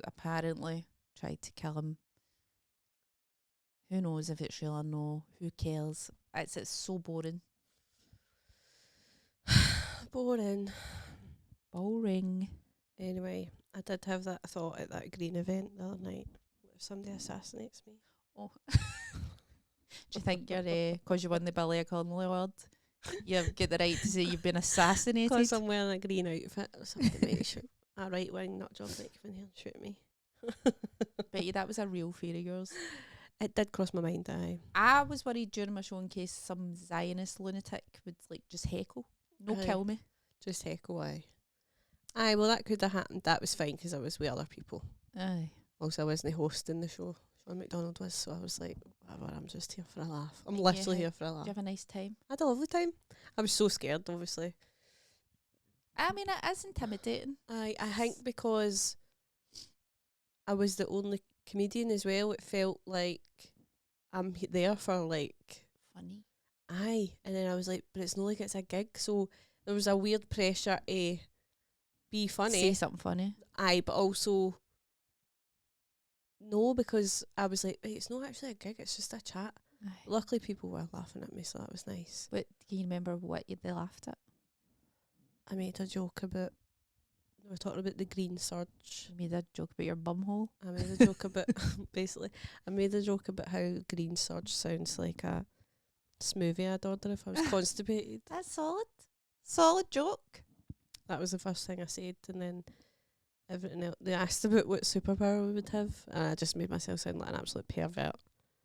apparently tried to kill him. Who knows if it's real or no? Who cares? It's so boring. Boring. Boring. Anyway, I did have that thought at that green event the other night. If somebody assassinates me. Oh. Do you think you're, because you won the Billy Connolly Award, you've got the right to say you've been assassinated? Because I'm wearing a green outfit, somebody might shoot a right wing nut job might come in here and shoot me. Bet you that was a real fear of yours. It did cross my mind, aye. I was worried during my show in case some Zionist lunatic would like just heckle. No, Aye. kill me. Just heckle, aye. Aye, well that could have happened. That was fine because I was with other people. Aye. Also, I wasn't hosting the show. Sean McDonald was, so I was like, whatever, I'm just here for a laugh. I'm literally here for a laugh. Did you have a nice time? I had a lovely time. I was so scared, obviously. I mean, it is intimidating. I think because I was the only comedian as well, it felt like I'm there for like Funny. aye, and then I was like, but it's not like it's a gig, so there was a weird pressure to be funny. Say something funny. Aye, but also no, because I was like, wait, it's not actually a gig, it's just a chat. Aye. Luckily people were laughing at me, so that was nice. But can you remember what they laughed at? I made a joke about, we were talking about the green surge. You made a joke about your bumhole. I made a joke about, basically, I made a joke about how green surge sounds like a smoothie I'd order if I was constipated. That's solid. Solid joke. That was the first thing I said, and then everything else. They asked about what superpower we would have, and I just made myself sound like an absolute pervert.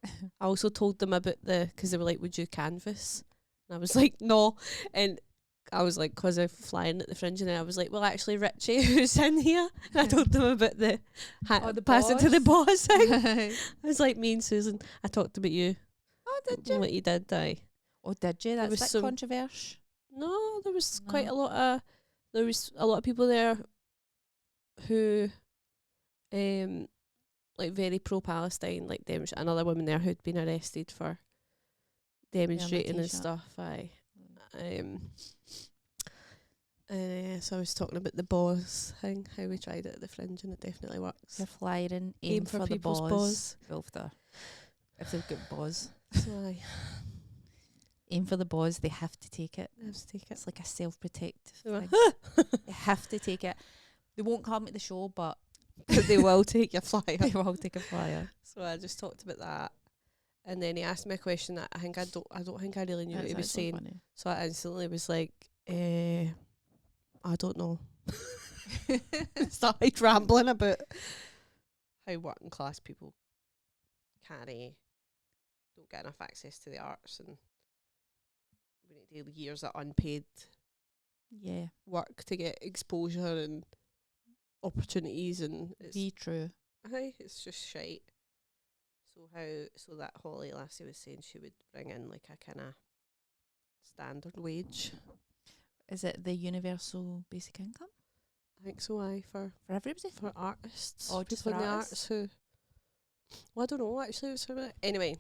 I also told them about because they were like, would you canvas? And I was like, no. And I was like, because I'm flying at the fringe, and then I was like, well, actually, Richie, who's in here? And I told them about the the pass it to the boss thing. I Oh, was like, me and Susan, I talked about you. did you? What you did, aye. Oh, did you? That's was that some- controversial. No, there was quite No. a lot of people there who like very pro Palestine, like another woman there who'd been arrested for demonstrating and T-shirt. stuff. And So I was talking about the boss thing, how we tried it at the Fringe, and it definitely works. You're flying, aim for the people's boss. If they've got boss. So I Aim for the boss, they have to take it. have to take it. It's like a self-protective So thing. They have to take it. They won't come to the show, but they will take your flyer. they will take a flyer. So I just talked about that. And then he asked me a question that I don't think I really knew what he was saying. Funny. So I instantly was like, I don't know. Started rambling about how working class people don't get enough access to the arts, and we need to do years of unpaid work to get exposure and opportunities, and Be true. it's just shite. So that Holly lassie was saying she would bring in like a kind of standard wage. Is it the universal basic income? I think so. For everybody? For artists, Oh, just people for in the artists? arts who. Well, I don't know actually. It was for me. Anyway,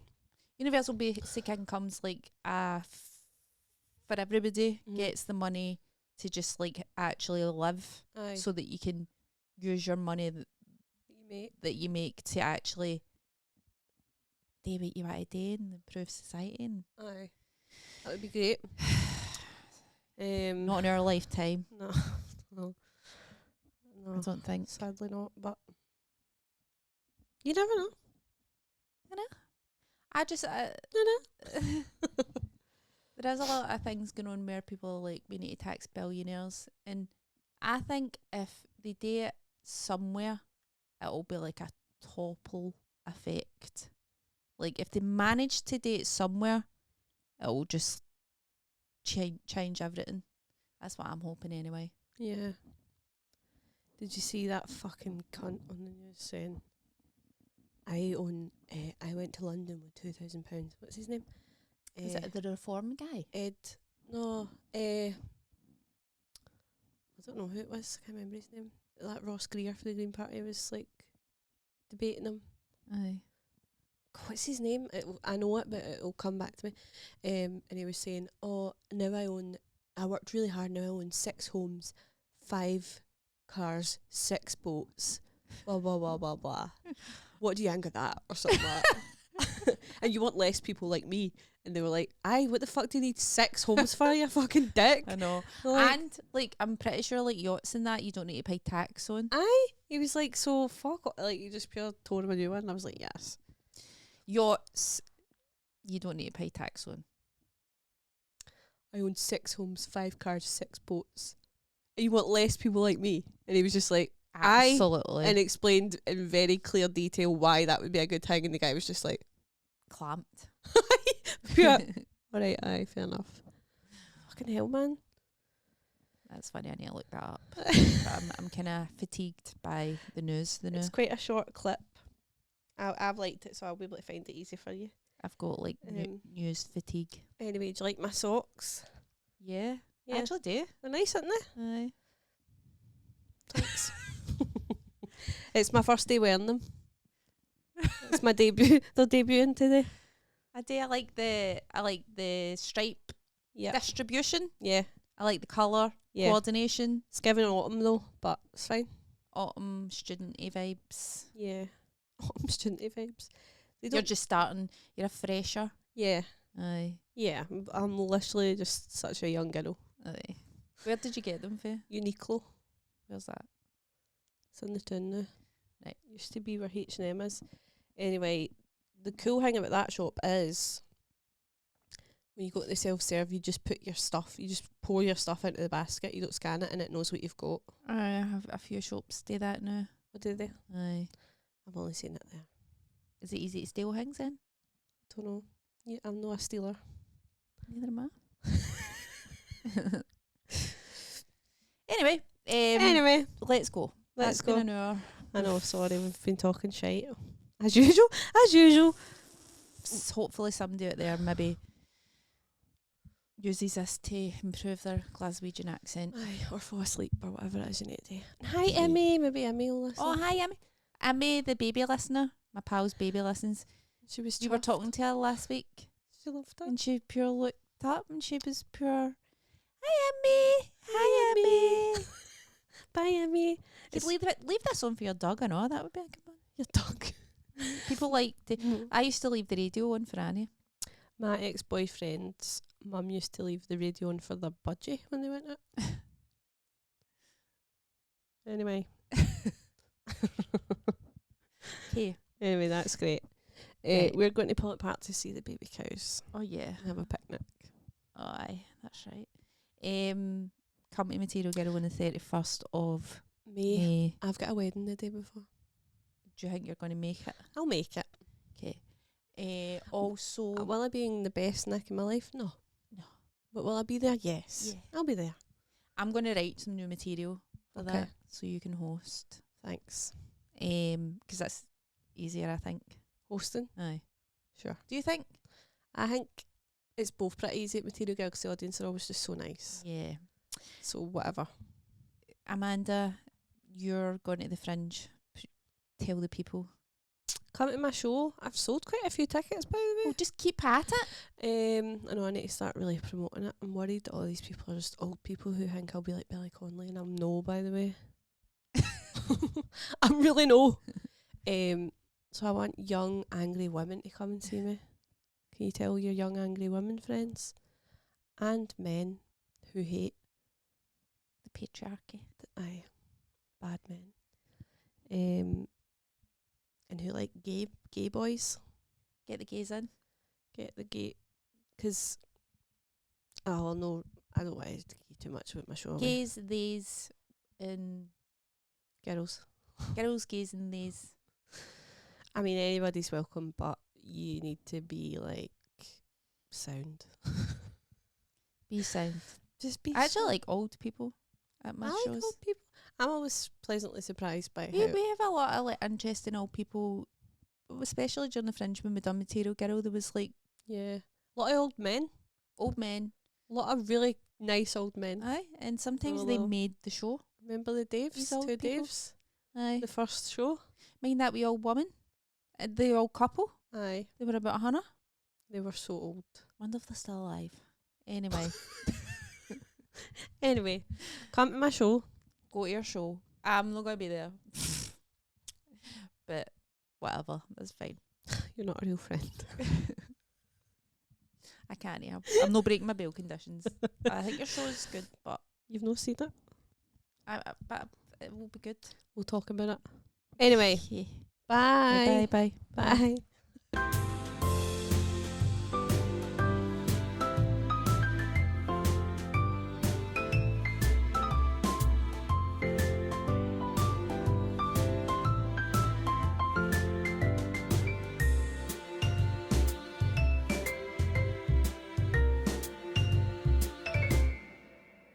Universal basic income's like for everybody Mhm. gets the money to just like actually live, aye. so that you can use your money that you make to actually do what you want to do and improve society. And Aye, that would be great. not in our lifetime, No, no, I don't think. sadly not. But you never know. I just No. there is a lot of things going on where people are like, we need to tax billionaires, and I think if they do it somewhere, it'll be like a topple effect. Like if they manage to do it somewhere, it'll just change everything. That's what I'm hoping anyway. Yeah. Did you see that fucking cunt on the news saying, I went to London with £2,000. What's his name? Is it the reform guy? Ed? No. I don't know who it was. I can't remember his name. That Ross Greer for the Green Party was like debating him. Aye. What's his name? I know it, but it'll come back to me. And he was saying, "Oh, now I worked really hard. Now I own 6 homes, 5 cars, 6 boats. Blah blah blah blah blah. What do you think of that, or something like that? And you want less people like me?" And they were like, "Aye, what the fuck do you need 6 homes for, you fucking dick?" I know. Like, And like I'm pretty sure like yachts and that you don't need to pay tax on. aye, he was like, "So fuck off." Like, you just pure told him a new one. And I was like, yes. Yachts you don't need to pay tax on. I own 6 homes, 5 cars, 6 boats. And you want less people like me? And he was just like, aye. Absolutely. And explained in very clear detail why that would be a good thing. And the guy was just like, clamped. yeah. Alright, aye, fair enough. Fucking hell, man. That's funny, I need to look that up. But I'm kind of fatigued by the news. It's quite a short clip. I've liked it, so I'll be able to find it easy for you. I've got like news fatigue. Anyway, do you like my socks? Yeah, Yeah. I actually do. They're nice, aren't they? Aye. Thanks. It's my first day wearing them. It's my debut. They're debuting today. I do. I like the stripe Yeah. distribution. Yeah. I like the colour coordination. It's giving autumn though, but it's fine. Autumn student-y vibes. Yeah. Autumn student vibes. You're just starting. You're a fresher. Yeah. Aye. Yeah. I'm literally just such a young girl. Aye. Where did you get them for? Uniqlo. Where's that? It's in the town now. Right. Used to be where H&M is. Anyway, the cool thing about that shop is when you go to the self-serve, you just put your stuff, you just pour your stuff into the basket, you don't scan it and it knows what you've got. I have a few shops do that now. What do they? Aye. I've only seen it there. Is it easy to steal things then? Don't know. Yeah, I'm not a stealer. Neither am I. Anyway. Anyway, Let's go. let's That's go. been an hour. I know, sorry, we've been talking shite. As usual. As usual. Hopefully somebody out there maybe uses this to improve their Glaswegian accent. Aye, or fall asleep or whatever it is you need to do. Hi, Emmy. Maybe Emmy will listen. Oh, hi, Emmy. Emmy, the baby listener. My pal's baby listens. She was You were chuffed. talking to her last week She loved it. and she pure looked up and she was pure, Hi, Emmy. Hi, Emmy. Bye, Emmy. Could leave this on for your dog. I know that would be a good one. Your dog. People like to. I used to leave the radio on for Annie. My ex-boyfriend's mum used to leave the radio on for their budgie when they went out. Anyway. Okay. Anyway, that's great. Right. We're going to Pollock Park to see the baby cows Oh yeah. and have a picnic. Oh, aye, that's right. Come to Material Girl on the 31st of May. May. I've got a wedding the day before. Do you think you're going to make it? I'll make it. Okay. Also, Will I be in the best nick in my life? No. No. But will I be there? Yes. Yeah. I'll be there. I'm going to write some new material for Okay. that, so you can host. Thanks. 'Cause that's easier, I think. Hosting? Aye. Sure. Do you think? I think it's both pretty easy at Material Girl because the audience are always just so nice. Yeah. So whatever. Amanda, you're going to the Fringe. Tell the people. Come to my show. I've sold quite a few tickets, by the Oh, way. just keep at it. I know I need to start really promoting it. I'm worried that all these people are just old people who think I'll be like Billy Connolly, and I'm no, by the way. I'm really no. So I want young, angry women to come and see me. Can you tell your young, angry women friends? And men who hate The patriarchy. aye, bad men. And who like gay boys. Get the gays in. Get the gay, because oh no, I don't want to give too much about my show. Gays, theys, and Girls. girls, gays, and theys. I mean, anybody's welcome, but you need to be like sound. Be sound. Just be. I actually sound. like old people at my I like shows. old people. I'm always pleasantly surprised by We how. have a lot of like interesting old people, especially during the Fringe when we done Material Girl. There was like Yeah, a lot of old men. old men, A lot of really nice old men. aye, and sometimes Oh, they well. made the show. Remember the Daves? These old Two people. Daves. Aye, The first show. mind that wee old woman, the old couple. Aye, They were about 100. they were so old. Wonder if they're still alive. Anyway, Anyway, come to my show. go to your show. I'm not gonna be there, but whatever, that's fine. You're not a real friend. I can't. I'm not breaking my bail conditions. I think your show is good, but You've not seen it. but it will be good. We'll talk about it. Anyway, Okay. bye. Bye. Bye.